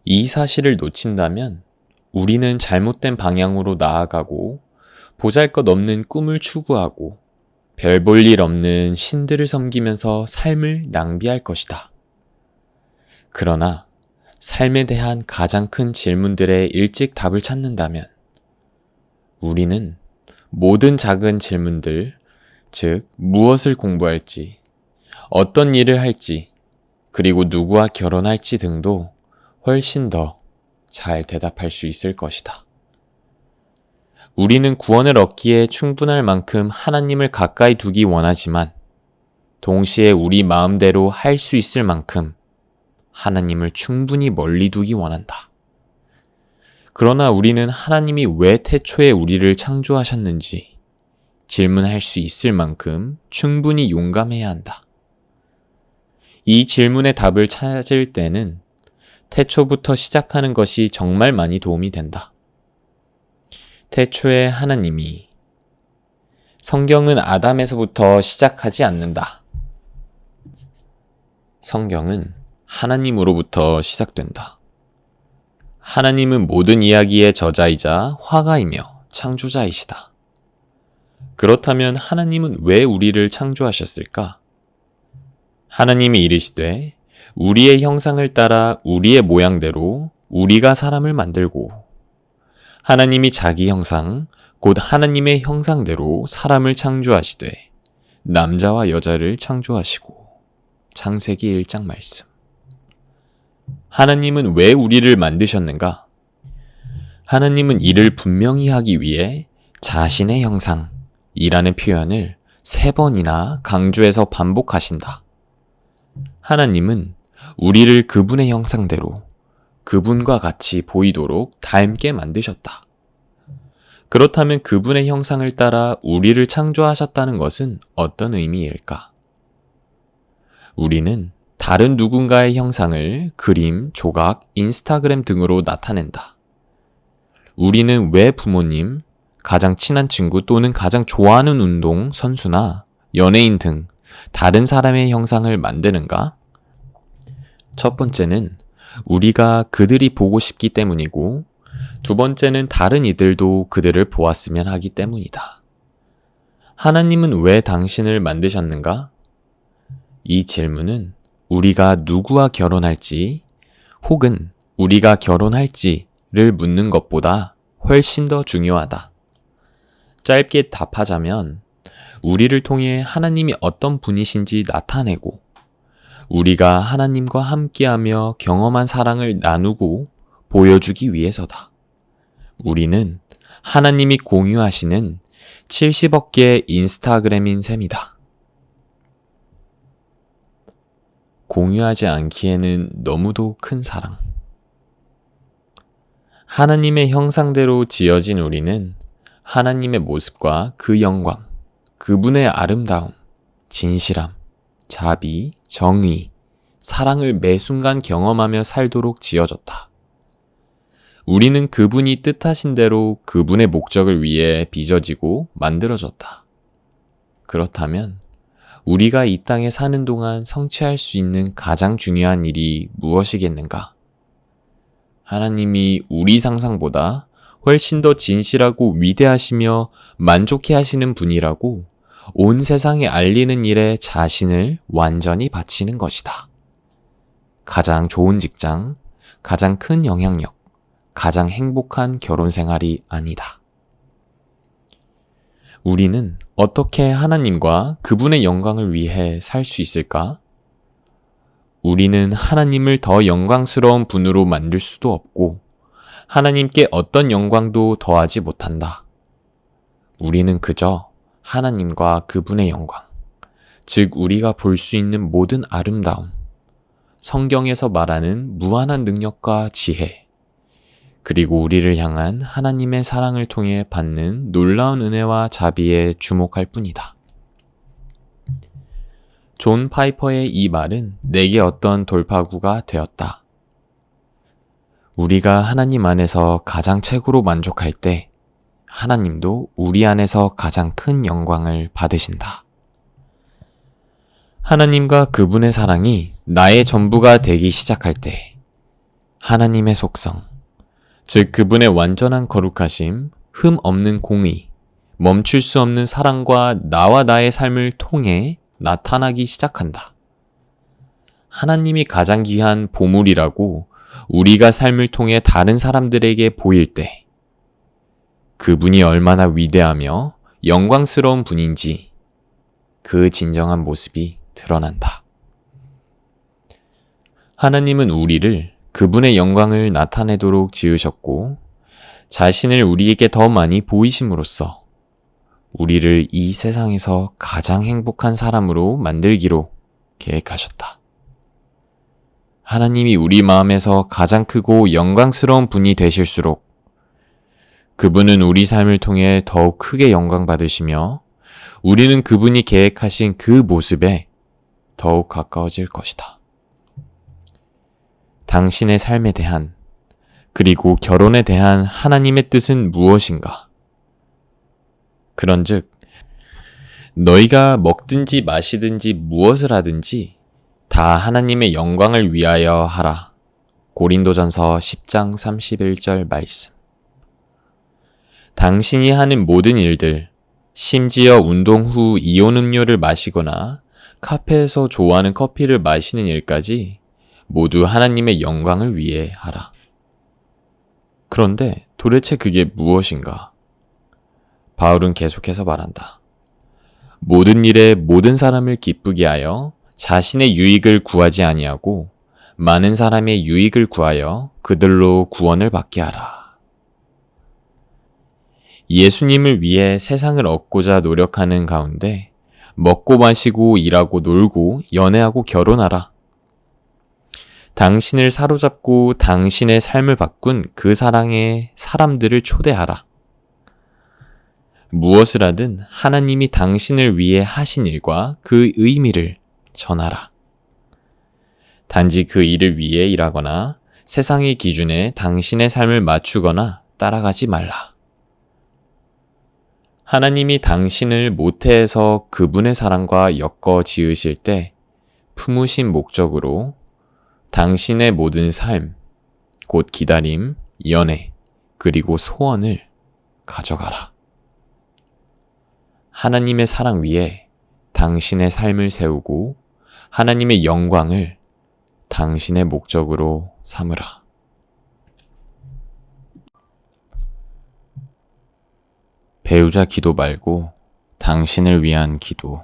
이 사실을 놓친다면 우리는 잘못된 방향으로 나아가고 보잘것없는 꿈을 추구하고 별 볼 일 없는 신들을 섬기면서 삶을 낭비할 것이다. 그러나 삶에 대한 가장 큰 질문들에 일찍 답을 찾는다면 우리는 모든 작은 질문들, 즉 무엇을 공부할지, 어떤 일을 할지, 그리고 누구와 결혼할지 등도 훨씬 더 잘 대답할 수 있을 것이다. 우리는 구원을 얻기에 충분할 만큼 하나님을 가까이 두기 원하지만 동시에 우리 마음대로 할 수 있을 만큼 하나님을 충분히 멀리 두기 원한다. 그러나 우리는 하나님이 왜 태초에 우리를 창조하셨는지 질문할 수 있을 만큼 충분히 용감해야 한다. 이 질문의 답을 찾을 때는 태초부터 시작하는 것이 정말 많이 도움이 된다. 태초에 하나님이 성경은 아담에서부터 시작하지 않는다. 성경은 하나님으로부터 시작된다. 하나님은 모든 이야기의 저자이자 화가이며 창조자이시다. 그렇다면 하나님은 왜 우리를 창조하셨을까? 하나님이 이르시되 우리의 형상을 따라 우리의 모양대로 우리가 사람을 만들고 하나님이 자기 형상 곧 하나님의 형상대로 사람을 창조하시되 남자와 여자를 창조하시고 창세기 1장 말씀. 하나님은 왜 우리를 만드셨는가? 하나님은 이를 분명히 하기 위해 자신의 형상이라는 표현을 3번이나 강조해서 반복하신다. 하나님은 우리를 그분의 형상대로 그분과 같이 보이도록 닮게 만드셨다. 그렇다면 그분의 형상을 따라 우리를 창조하셨다는 것은 어떤 의미일까? 우리는 다른 누군가의 형상을 그림, 조각, 인스타그램 등으로 나타낸다. 우리는 왜 부모님, 가장 친한 친구 또는 가장 좋아하는 운동, 선수나 연예인 등 다른 사람의 형상을 만드는가? 첫 번째는 우리가 그들이 보고 싶기 때문이고 두 번째는 다른 이들도 그들을 보았으면 하기 때문이다. 하나님은 왜 당신을 만드셨는가? 이 질문은 우리가 누구와 결혼할지 혹은 우리가 결혼할지를 묻는 것보다 훨씬 더 중요하다. 짧게 답하자면 우리를 통해 하나님이 어떤 분이신지 나타내고 우리가 하나님과 함께하며 경험한 사랑을 나누고 보여주기 위해서다. 우리는 하나님이 공유하시는 70억 개의 인스타그램인 셈이다. 공유하지 않기에는 너무도 큰 사랑. 하나님의 형상대로 지어진 우리는 하나님의 모습과 그 영광, 그분의 아름다움, 진실함, 자비, 정의, 사랑을 매 순간 경험하며 살도록 지어졌다. 우리는 그분이 뜻하신 대로 그분의 목적을 위해 빚어지고 만들어졌다. 그렇다면 우리가 이 땅에 사는 동안 성취할 수 있는 가장 중요한 일이 무엇이겠는가? 하나님이 우리 상상보다 훨씬 더 진실하고 위대하시며 만족해 하시는 분이라고 온 세상에 알리는 일에 자신을 완전히 바치는 것이다. 가장 좋은 직장, 가장 큰 영향력, 가장 행복한 결혼 생활이 아니다. 우리는 어떻게 하나님과 그분의 영광을 위해 살 수 있을까? 우리는 하나님을 더 영광스러운 분으로 만들 수도 없고 하나님께 어떤 영광도 더하지 못한다. 우리는 그저 하나님과 그분의 영광, 즉 우리가 볼 수 있는 모든 아름다움, 성경에서 말하는 무한한 능력과 지혜, 그리고 우리를 향한 하나님의 사랑을 통해 받는 놀라운 은혜와 자비에 주목할 뿐이다. 존 파이퍼의 이 말은 내게 어떤 돌파구가 되었다. 우리가 하나님 안에서 가장 최고로 만족할 때 하나님도 우리 안에서 가장 큰 영광을 받으신다. 하나님과 그분의 사랑이 나의 전부가 되기 시작할 때 하나님의 속성, 즉 그분의 완전한 거룩하심, 흠 없는 공의, 멈출 수 없는 사랑과 나와 나의 삶을 통해 나타나기 시작한다. 하나님이 가장 귀한 보물이라고 우리가 삶을 통해 다른 사람들에게 보일 때 그분이 얼마나 위대하며 영광스러운 분인지 그 진정한 모습이 드러난다. 하나님은 우리를 그분의 영광을 나타내도록 지으셨고 자신을 우리에게 더 많이 보이심으로써 우리를 이 세상에서 가장 행복한 사람으로 만들기로 계획하셨다. 하나님이 우리 마음에서 가장 크고 영광스러운 분이 되실수록 그분은 우리 삶을 통해 더욱 크게 영광 받으시며 우리는 그분이 계획하신 그 모습에 더욱 가까워질 것이다. 당신의 삶에 대한 그리고 결혼에 대한 하나님의 뜻은 무엇인가? 그런즉 너희가 먹든지 마시든지 무엇을 하든지 다 하나님의 영광을 위하여 하라. 고린도전서 10장 31절 말씀. 당신이 하는 모든 일들, 심지어 운동 후 이온 음료를 마시거나 카페에서 좋아하는 커피를 마시는 일까지 모두 하나님의 영광을 위해 하라. 그런데 도대체 그게 무엇인가? 바울은 계속해서 말한다. 모든 일에 모든 사람을 기쁘게 하여 자신의 유익을 구하지 아니하고 많은 사람의 유익을 구하여 그들로 구원을 받게 하라. 예수님을 위해 세상을 얻고자 노력하는 가운데 먹고 마시고 일하고 놀고 연애하고 결혼하라. 당신을 사로잡고 당신의 삶을 바꾼 그 사랑의 사람들을 초대하라. 무엇을 하든 하나님이 당신을 위해 하신 일과 그 의미를 전하라. 단지 그 일을 위해 일하거나 세상의 기준에 당신의 삶을 맞추거나 따라가지 말라. 하나님이 당신을 모태에서 그분의 사랑과 엮어 지으실 때 품으신 목적으로 당신의 모든 삶, 곧 기다림, 연애, 그리고 소원을 가져가라. 하나님의 사랑 위에 당신의 삶을 세우고 하나님의 영광을 당신의 목적으로 삼으라. 배우자 기도 말고 당신을 위한 기도.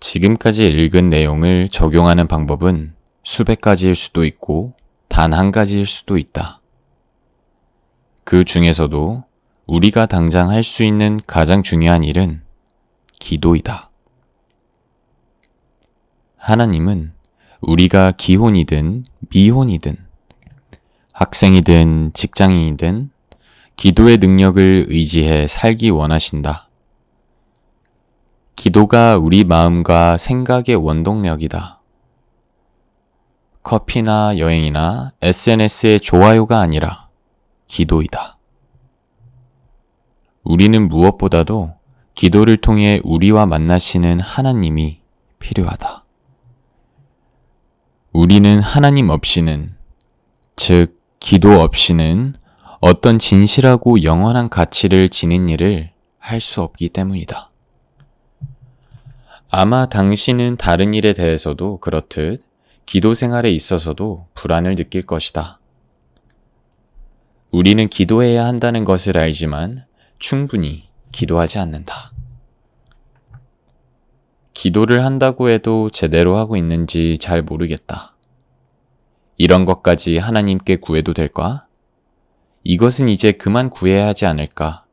지금까지 읽은 내용을 적용하는 방법은 수백 가지일 수도 있고 단 한 가지일 수도 있다. 그 중에서도 우리가 당장 할 수 있는 가장 중요한 일은 기도이다. 하나님은 우리가 기혼이든 미혼이든 학생이든 직장인이든 기도의 능력을 의지해 살기 원하신다. 기도가 우리 마음과 생각의 원동력이다. 커피나 여행이나 SNS의 좋아요가 아니라 기도이다. 우리는 무엇보다도 기도를 통해 우리와 만나시는 하나님이 필요하다. 우리는 하나님 없이는, 즉 기도 없이는 어떤 진실하고 영원한 가치를 지닌 일을 할 수 없기 때문이다. 아마 당신은 다른 일에 대해서도 그렇듯 기도 생활에 있어서도 불안을 느낄 것이다. 우리는 기도해야 한다는 것을 알지만 충분히 기도하지 않는다. 기도를 한다고 해도 제대로 하고 있는지 잘 모르겠다. 이런 것까지 하나님께 구해도 될까? 이것은 이제 그만 구해야 하지 않을까?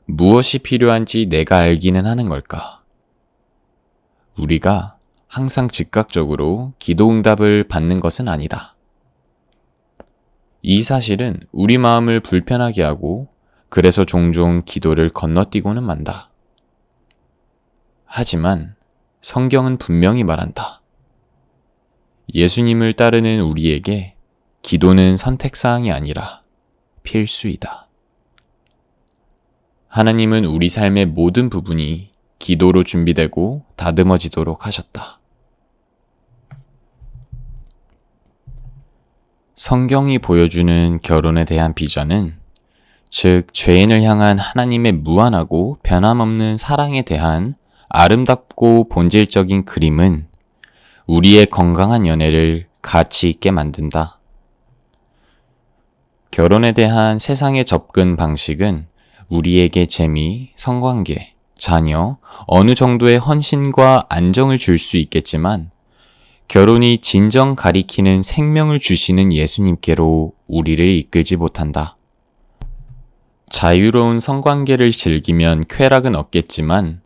무엇이 필요한지 내가 알기는 하는 걸까? 우리가 항상 즉각적으로 기도 응답을 받는 것은 아니다. 이 사실은 우리 마음을 불편하게 하고 그래서 종종 기도를 건너뛰고는 만다. 하지만 성경은 분명히 말한다. 예수님을 따르는 우리에게 기도는 선택사항이 아니라 필수이다. 하나님은 우리 삶의 모든 부분이 기도로 준비되고 다듬어지도록 하셨다. 성경이 보여주는 결혼에 대한 비전은, 즉 죄인을 향한 하나님의 무한하고 변함없는 사랑에 대한 아름답고 본질적인 그림은 우리의 건강한 연애를 가치 있게 만든다. 결혼에 대한 세상의 접근 방식은 우리에게 재미, 성관계, 자녀, 어느 정도의 헌신과 안정을 줄 수 있겠지만 결혼이 진정 가리키는 생명을 주시는 예수님께로 우리를 이끌지 못한다. 자유로운 성관계를 즐기면 쾌락은 없겠지만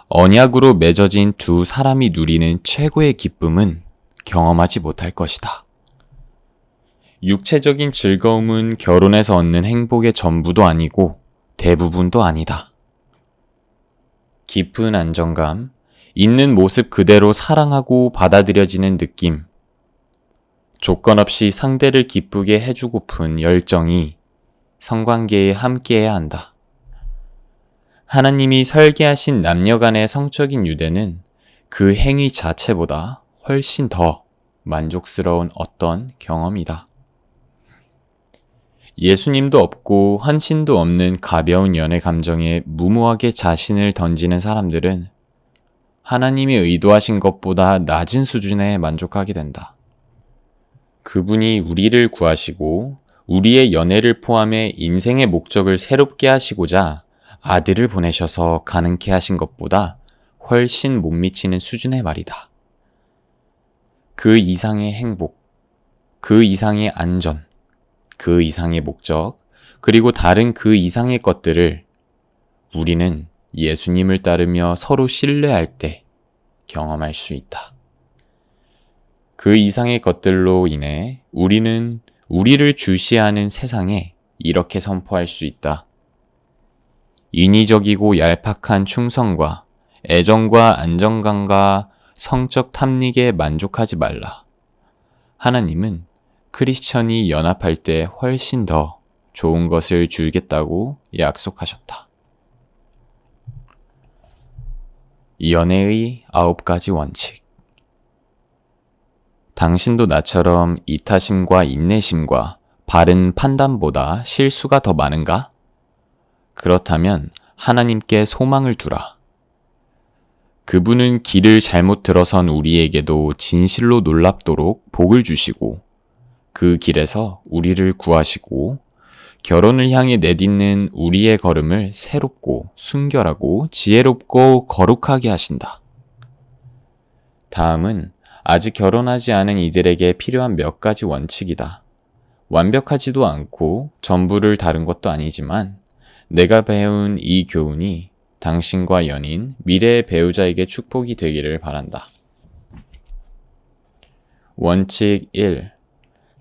언약으로 맺어진 두 사람이 누리는 최고의 기쁨은 경험하지 못할 것이다. 육체적인 즐거움은 결혼에서 얻는 행복의 전부도 아니고 대부분도 아니다. 깊은 안정감, 있는 모습 그대로 사랑하고 받아들여지는 느낌, 조건 없이 상대를 기쁘게 해주고픈 열정이 성관계에 함께해야 한다. 하나님이 설계하신 남녀 간의 성적인 유대는 그 행위 자체보다 훨씬 더 만족스러운 어떤 경험이다. 예수님도 없고 헌신도 없는 가벼운 연애 감정에 무모하게 자신을 던지는 사람들은 하나님이 의도하신 것보다 낮은 수준에 만족하게 된다. 그분이 우리를 구하시고 우리의 연애를 포함해 인생의 목적을 새롭게 하시고자 아들을 보내셔서 가능케 하신 것보다 훨씬 못 미치는 수준의 말이다. 그 이상의 행복, 그 이상의 안전, 그 이상의 목적, 그리고 다른 그 이상의 것들을 우리는 예수님을 따르며 서로 신뢰할 때 경험할 수 있다. 그 이상의 것들로 인해 우리는 우리를 주시하는 세상에 이렇게 선포할 수 있다. 인위적이고 얄팍한 충성과 애정과 안정감과 성적 탐닉에 만족하지 말라. 하나님은 크리스천이 연합할 때 훨씬 더 좋은 것을 주겠다고 약속하셨다. 연애의 9가지 원칙. 당신도 나처럼 이타심과 인내심과 바른 판단보다 실수가 더 많은가? 그렇다면 하나님께 소망을 두라. 그분은 길을 잘못 들어선 우리에게도 진실로 놀랍도록 복을 주시고 그 길에서 우리를 구하시고 결혼을 향해 내딛는 우리의 걸음을 새롭고 순결하고 지혜롭고 거룩하게 하신다. 다음은 아직 결혼하지 않은 이들에게 필요한 몇 가지 원칙이다. 완벽하지도 않고 전부를 다룬 것도 아니지만 내가 배운 이 교훈이 당신과 연인, 미래의 배우자에게 축복이 되기를 바란다. 원칙 1.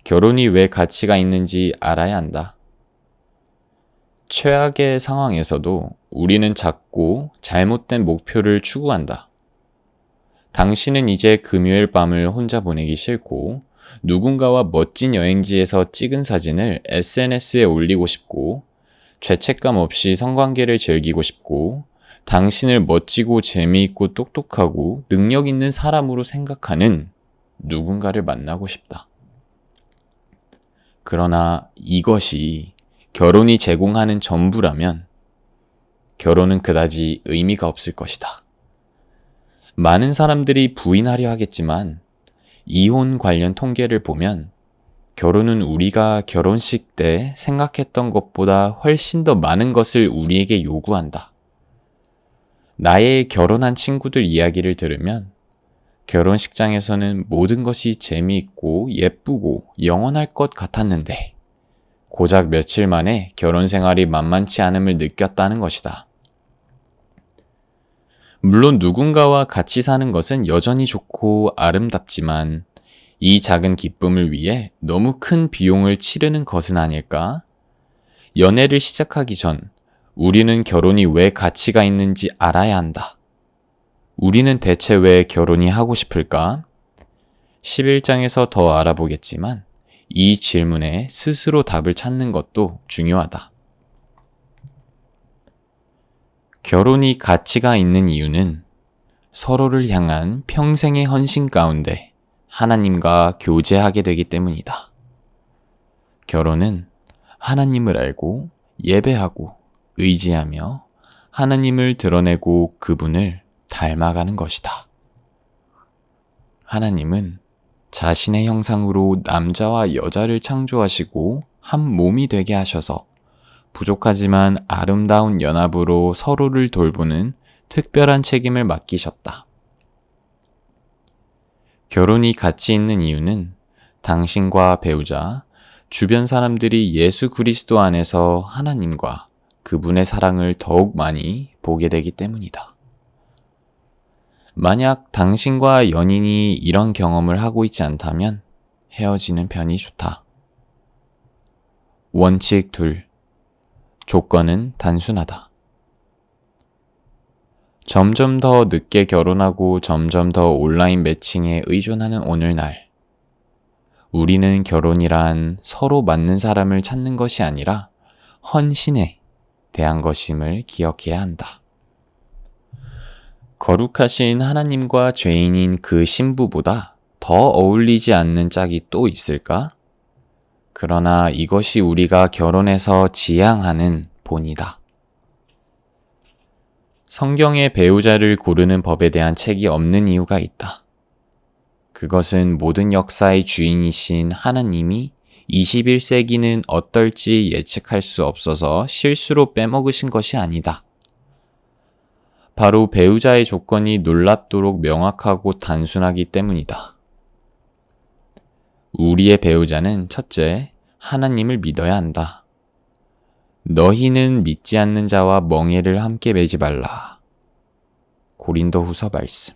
결혼이 왜 가치가 있는지 알아야 한다. 최악의 상황에서도 우리는 작고 잘못된 목표를 추구한다. 당신은 이제 금요일 밤을 혼자 보내기 싫고 누군가와 멋진 여행지에서 찍은 사진을 SNS에 올리고 싶고 죄책감 없이 성관계를 즐기고 싶고 당신을 멋지고 재미있고 똑똑하고 능력 있는 사람으로 생각하는 누군가를 만나고 싶다. 그러나 이것이 결혼이 제공하는 전부라면 결혼은 그다지 의미가 없을 것이다. 많은 사람들이 부인하려 하겠지만 이혼 관련 통계를 보면 결혼은 우리가 결혼식 때 생각했던 것보다 훨씬 더 많은 것을 우리에게 요구한다. 나의 결혼한 친구들 이야기를 들으면 결혼식장에서는 모든 것이 재미있고 예쁘고 영원할 것 같았는데 고작 며칠 만에 결혼 생활이 만만치 않음을 느꼈다는 것이다. 물론 누군가와 같이 사는 것은 여전히 좋고 아름답지만 이 작은 기쁨을 위해 너무 큰 비용을 치르는 것은 아닐까? 연애를 시작하기 전 우리는 결혼이 왜 가치가 있는지 알아야 한다. 우리는 대체 왜 결혼이 하고 싶을까? 11장에서 더 알아보겠지만 이 질문에 스스로 답을 찾는 것도 중요하다. 결혼이 가치가 있는 이유는 서로를 향한 평생의 헌신 가운데 하나님과 교제하게 되기 때문이다. 결혼은 하나님을 알고 예배하고 의지하며 하나님을 드러내고 그분을 닮아가는 것이다. 하나님은 자신의 형상으로 남자와 여자를 창조하시고 한 몸이 되게 하셔서 부족하지만 아름다운 연합으로 서로를 돌보는 특별한 책임을 맡기셨다. 결혼이 가치 있는 이유는 당신과 배우자, 주변 사람들이 예수 그리스도 안에서 하나님과 그분의 사랑을 더욱 많이 보게 되기 때문이다. 만약 당신과 연인이 이런 경험을 하고 있지 않다면 헤어지는 편이 좋다. 원칙 2. 조건은 단순하다. 점점 더 늦게 결혼하고 점점 더 온라인 매칭에 의존하는 오늘날, 우리는 결혼이란 서로 맞는 사람을 찾는 것이 아니라 헌신에 대한 것임을 기억해야 한다. 거룩하신 하나님과 죄인인 그 신부보다 더 어울리지 않는 짝이 또 있을까? 그러나 이것이 우리가 결혼에서 지향하는 본이다. 성경에 배우자를 고르는 법에 대한 책이 없는 이유가 있다. 그것은 모든 역사의 주인이신 하나님이 21세기는 어떨지 예측할 수 없어서 실수로 빼먹으신 것이 아니다. 바로 배우자의 조건이 놀랍도록 명확하고 단순하기 때문이다. 우리의 배우자는 첫째, 하나님을 믿어야 한다. 너희는 믿지 않는 자와 멍에를 함께 매지 말라. 고린도후서 말씀.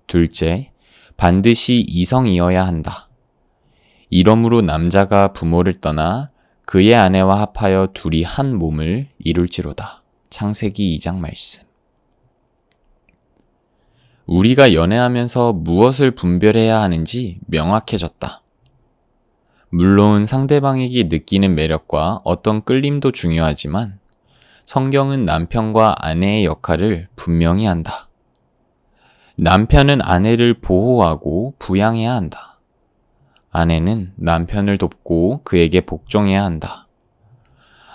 둘째, 반드시 이성이어야 한다. 이러므로 남자가 부모를 떠나 그의 아내와 합하여 둘이 한 몸을 이룰지로다. 창세기 2장 말씀. 우리가 연애하면서 무엇을 분별해야 하는지 명확해졌다. 물론 상대방에게 느끼는 매력과 어떤 끌림도 중요하지만 성경은 남편과 아내의 역할을 분명히 한다. 남편은 아내를 보호하고 부양해야 한다. 아내는 남편을 돕고 그에게 복종해야 한다.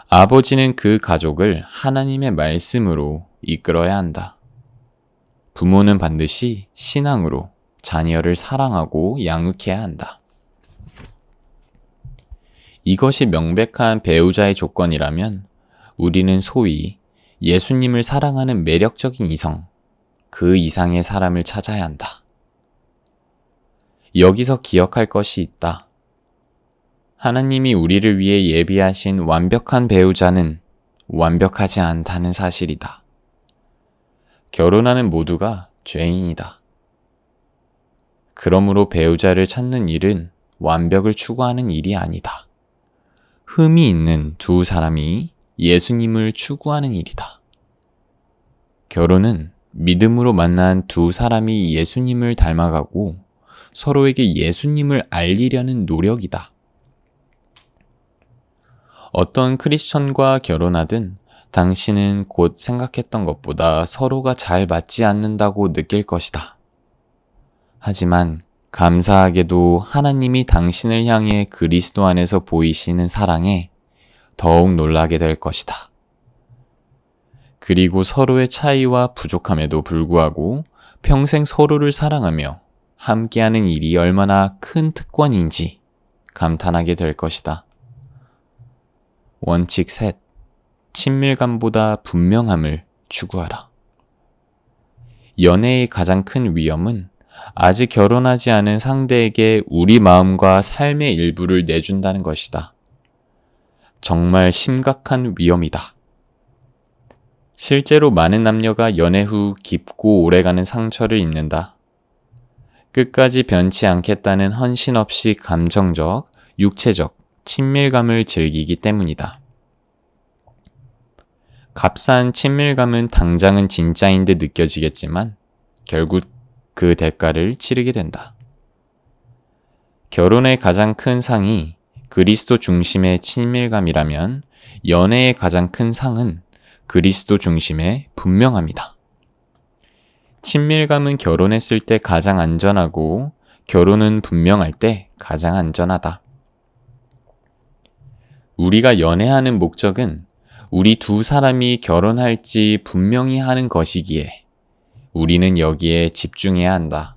아버지는 그 가족을 하나님의 말씀으로 이끌어야 한다. 부모는 반드시 신앙으로 자녀를 사랑하고 양육해야 한다. 이것이 명백한 배우자의 조건이라면 우리는 소위 예수님을 사랑하는 매력적인 이성, 그 이상의 사람을 찾아야 한다. 여기서 기억할 것이 있다. 하나님이 우리를 위해 예비하신 완벽한 배우자는 완벽하지 않다는 사실이다. 결혼하는 모두가 죄인이다. 그러므로 배우자를 찾는 일은 완벽을 추구하는 일이 아니다. 흠이 있는 두 사람이 예수님을 추구하는 일이다. 결혼은 믿음으로 만난 두 사람이 예수님을 닮아가고 서로에게 예수님을 알리려는 노력이다. 어떤 크리스천과 결혼하든 당신은 곧 생각했던 것보다 서로가 잘 맞지 않는다고 느낄 것이다. 하지만 감사하게도 하나님이 당신을 향해 그리스도 안에서 보이시는 사랑에 더욱 놀라게 될 것이다. 그리고 서로의 차이와 부족함에도 불구하고 평생 서로를 사랑하며 함께하는 일이 얼마나 큰 특권인지 감탄하게 될 것이다. 원칙 셋. 친밀감보다 분명함을 추구하라. 연애의 가장 큰 위험은 아직 결혼하지 않은 상대에게 우리 마음과 삶의 일부를 내준다는 것이다. 정말 심각한 위험이다. 실제로 많은 남녀가 연애 후 깊고 오래가는 상처를 입는다. 끝까지 변치 않겠다는 헌신 없이 감정적, 육체적 친밀감을 즐기기 때문이다. 값싼 친밀감은 당장은 진짜인 듯 느껴지겠지만 결국 그 대가를 치르게 된다. 결혼의 가장 큰 상이 그리스도 중심의 친밀감이라면 연애의 가장 큰 상은 그리스도 중심의 분명함이다. 친밀감은 결혼했을 때 가장 안전하고 결혼은 분명할 때 가장 안전하다. 우리가 연애하는 목적은 우리 두 사람이 결혼할지 분명히 하는 것이기에 우리는 여기에 집중해야 한다.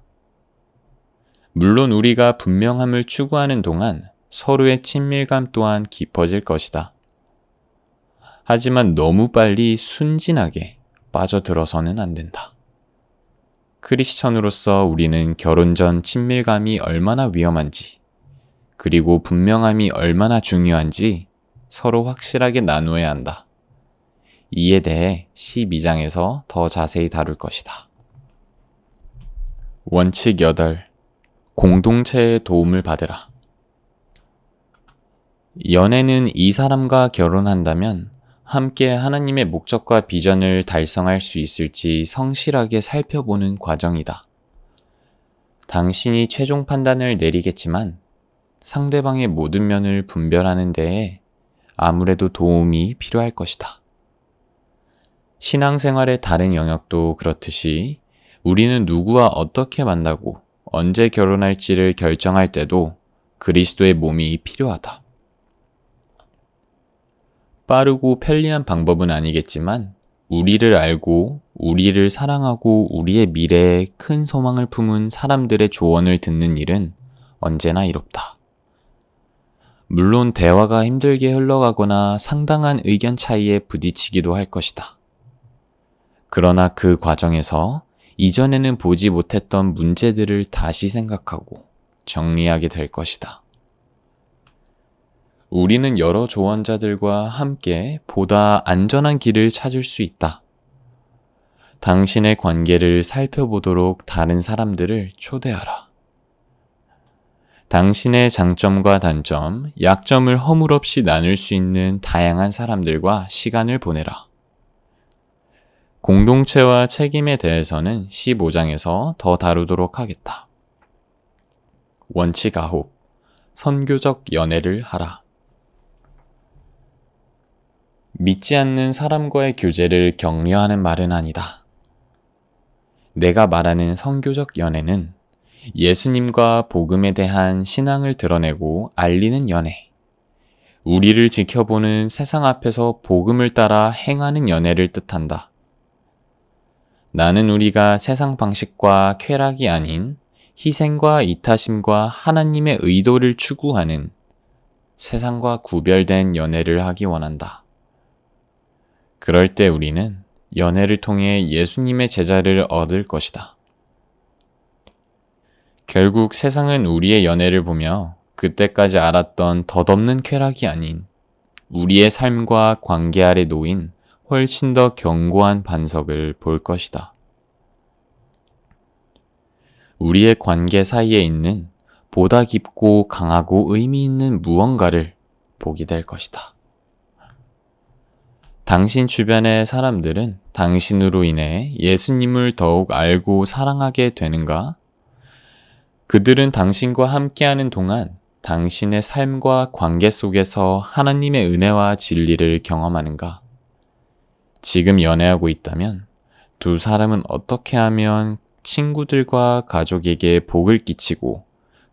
물론 우리가 분명함을 추구하는 동안 서로의 친밀감 또한 깊어질 것이다. 하지만 너무 빨리 순진하게 빠져들어서는 안 된다. 크리스천으로서 우리는 결혼 전 친밀감이 얼마나 위험한지, 그리고 분명함이 얼마나 중요한지 서로 확실하게 나누어야 한다. 이에 대해 12장에서 더 자세히 다룰 것이다. 원칙 8. 공동체의 도움을 받으라. 연애는 이 사람과 결혼한다면 함께 하나님의 목적과 비전을 달성할 수 있을지 성실하게 살펴보는 과정이다. 당신이 최종 판단을 내리겠지만 상대방의 모든 면을 분별하는 데에 아무래도 도움이 필요할 것이다. 신앙생활의 다른 영역도 그렇듯이 우리는 누구와 어떻게 만나고 언제 결혼할지를 결정할 때도 그리스도의 몸이 필요하다. 빠르고 편리한 방법은 아니겠지만 우리를 알고 우리를 사랑하고 우리의 미래에 큰 소망을 품은 사람들의 조언을 듣는 일은 언제나 이롭다. 물론 대화가 힘들게 흘러가거나 상당한 의견 차이에 부딪히기도 할 것이다. 그러나 그 과정에서 이전에는 보지 못했던 문제들을 다시 생각하고 정리하게 될 것이다. 우리는 여러 조언자들과 함께 보다 안전한 길을 찾을 수 있다. 당신의 관계를 살펴보도록 다른 사람들을 초대하라. 당신의 장점과 단점, 약점을 허물없이 나눌 수 있는 다양한 사람들과 시간을 보내라. 공동체와 책임에 대해서는 15장에서 더 다루도록 하겠다. 원칙 9. 선교적 연애를 하라. 믿지 않는 사람과의 교제를 격려하는 말은 아니다. 내가 말하는 선교적 연애는 예수님과 복음에 대한 신앙을 드러내고 알리는 연애, 우리를 지켜보는 세상 앞에서 복음을 따라 행하는 연애를 뜻한다. 나는 우리가 세상 방식과 쾌락이 아닌 희생과 이타심과 하나님의 의도를 추구하는 세상과 구별된 연애를 하기 원한다. 그럴 때 우리는 연애를 통해 예수님의 제자를 얻을 것이다. 결국 세상은 우리의 연애를 보며 그때까지 알았던 덧없는 쾌락이 아닌 우리의 삶과 관계 아래 놓인 훨씬 더 견고한 반석을 볼 것이다. 우리의 관계 사이에 있는 보다 깊고 강하고 의미 있는 무언가를 보게 될 것이다. 당신 주변의 사람들은 당신으로 인해 예수님을 더욱 알고 사랑하게 되는가? 그들은 당신과 함께하는 동안 당신의 삶과 관계 속에서 하나님의 은혜와 진리를 경험하는가? 지금 연애하고 있다면 두 사람은 어떻게 하면 친구들과 가족에게 복을 끼치고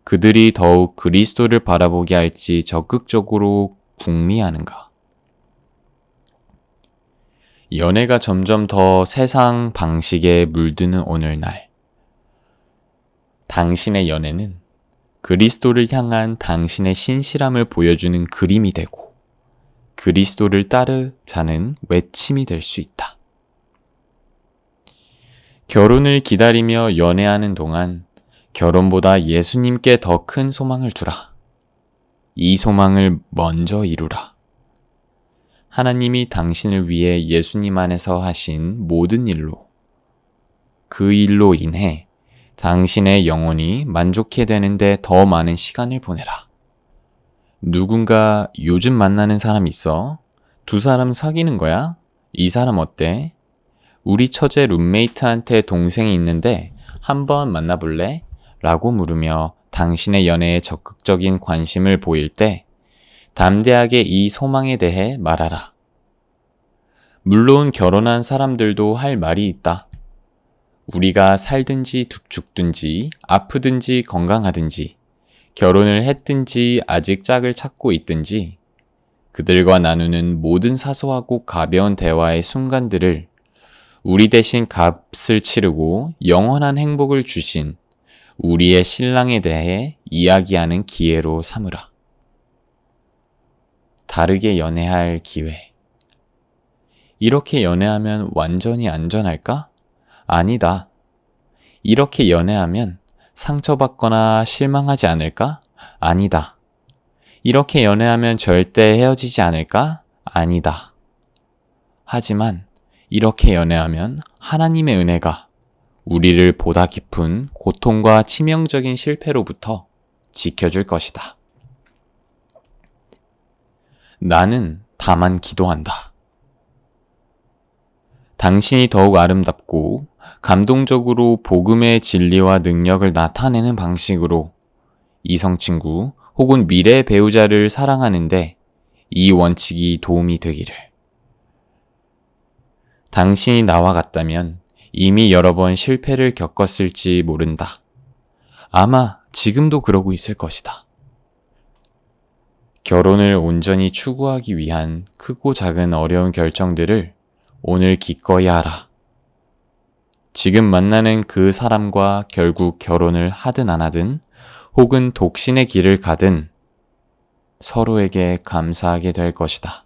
그들이 더욱 그리스도를 바라보게 할지 적극적으로 궁리하는가? 연애가 점점 더 세상 방식에 물드는 오늘날, 당신의 연애는 그리스도를 향한 당신의 신실함을 보여주는 그림이 되고 그리스도를 따르자는 외침이 될 수 있다. 결혼을 기다리며 연애하는 동안 결혼보다 예수님께 더 큰 소망을 두라. 이 소망을 먼저 이루라. 하나님이 당신을 위해 예수님 안에서 하신 모든 일로, 그 일로 인해 당신의 영혼이 만족해 되는데 더 많은 시간을 보내라. 누군가 요즘 만나는 사람 있어? 두 사람 사귀는 거야? 이 사람 어때? 우리 처제 룸메이트한테 동생이 있는데 한번 만나볼래? 라고 물으며 당신의 연애에 적극적인 관심을 보일 때 담대하게 이 소망에 대해 말하라. 물론 결혼한 사람들도 할 말이 있다. 우리가 살든지 죽든지 아프든지 건강하든지 결혼을 했든지 아직 짝을 찾고 있든지 그들과 나누는 모든 사소하고 가벼운 대화의 순간들을 우리 대신 값을 치르고 영원한 행복을 주신 우리의 신랑에 대해 이야기하는 기회로 삼으라. 다르게 연애할 기회. 이렇게 연애하면 완전히 안전할까? 아니다. 이렇게 연애하면 상처받거나 실망하지 않을까? 아니다. 이렇게 연애하면 절대 헤어지지 않을까? 아니다. 하지만 이렇게 연애하면 하나님의 은혜가 우리를 보다 깊은 고통과 치명적인 실패로부터 지켜줄 것이다. 나는 다만 기도한다. 당신이 더욱 아름답고 감동적으로 복음의 진리와 능력을 나타내는 방식으로 이성친구 혹은 미래 배우자를 사랑하는데 이 원칙이 도움이 되기를. 당신이 나와 같다면 이미 여러 번 실패를 겪었을지 모른다. 아마 지금도 그러고 있을 것이다. 결혼을 온전히 추구하기 위한 크고 작은 어려운 결정들을 오늘 기꺼이 하라. 지금 만나는 그 사람과 결국 결혼을 하든 안 하든 혹은 독신의 길을 가든 서로에게 감사하게 될 것이다.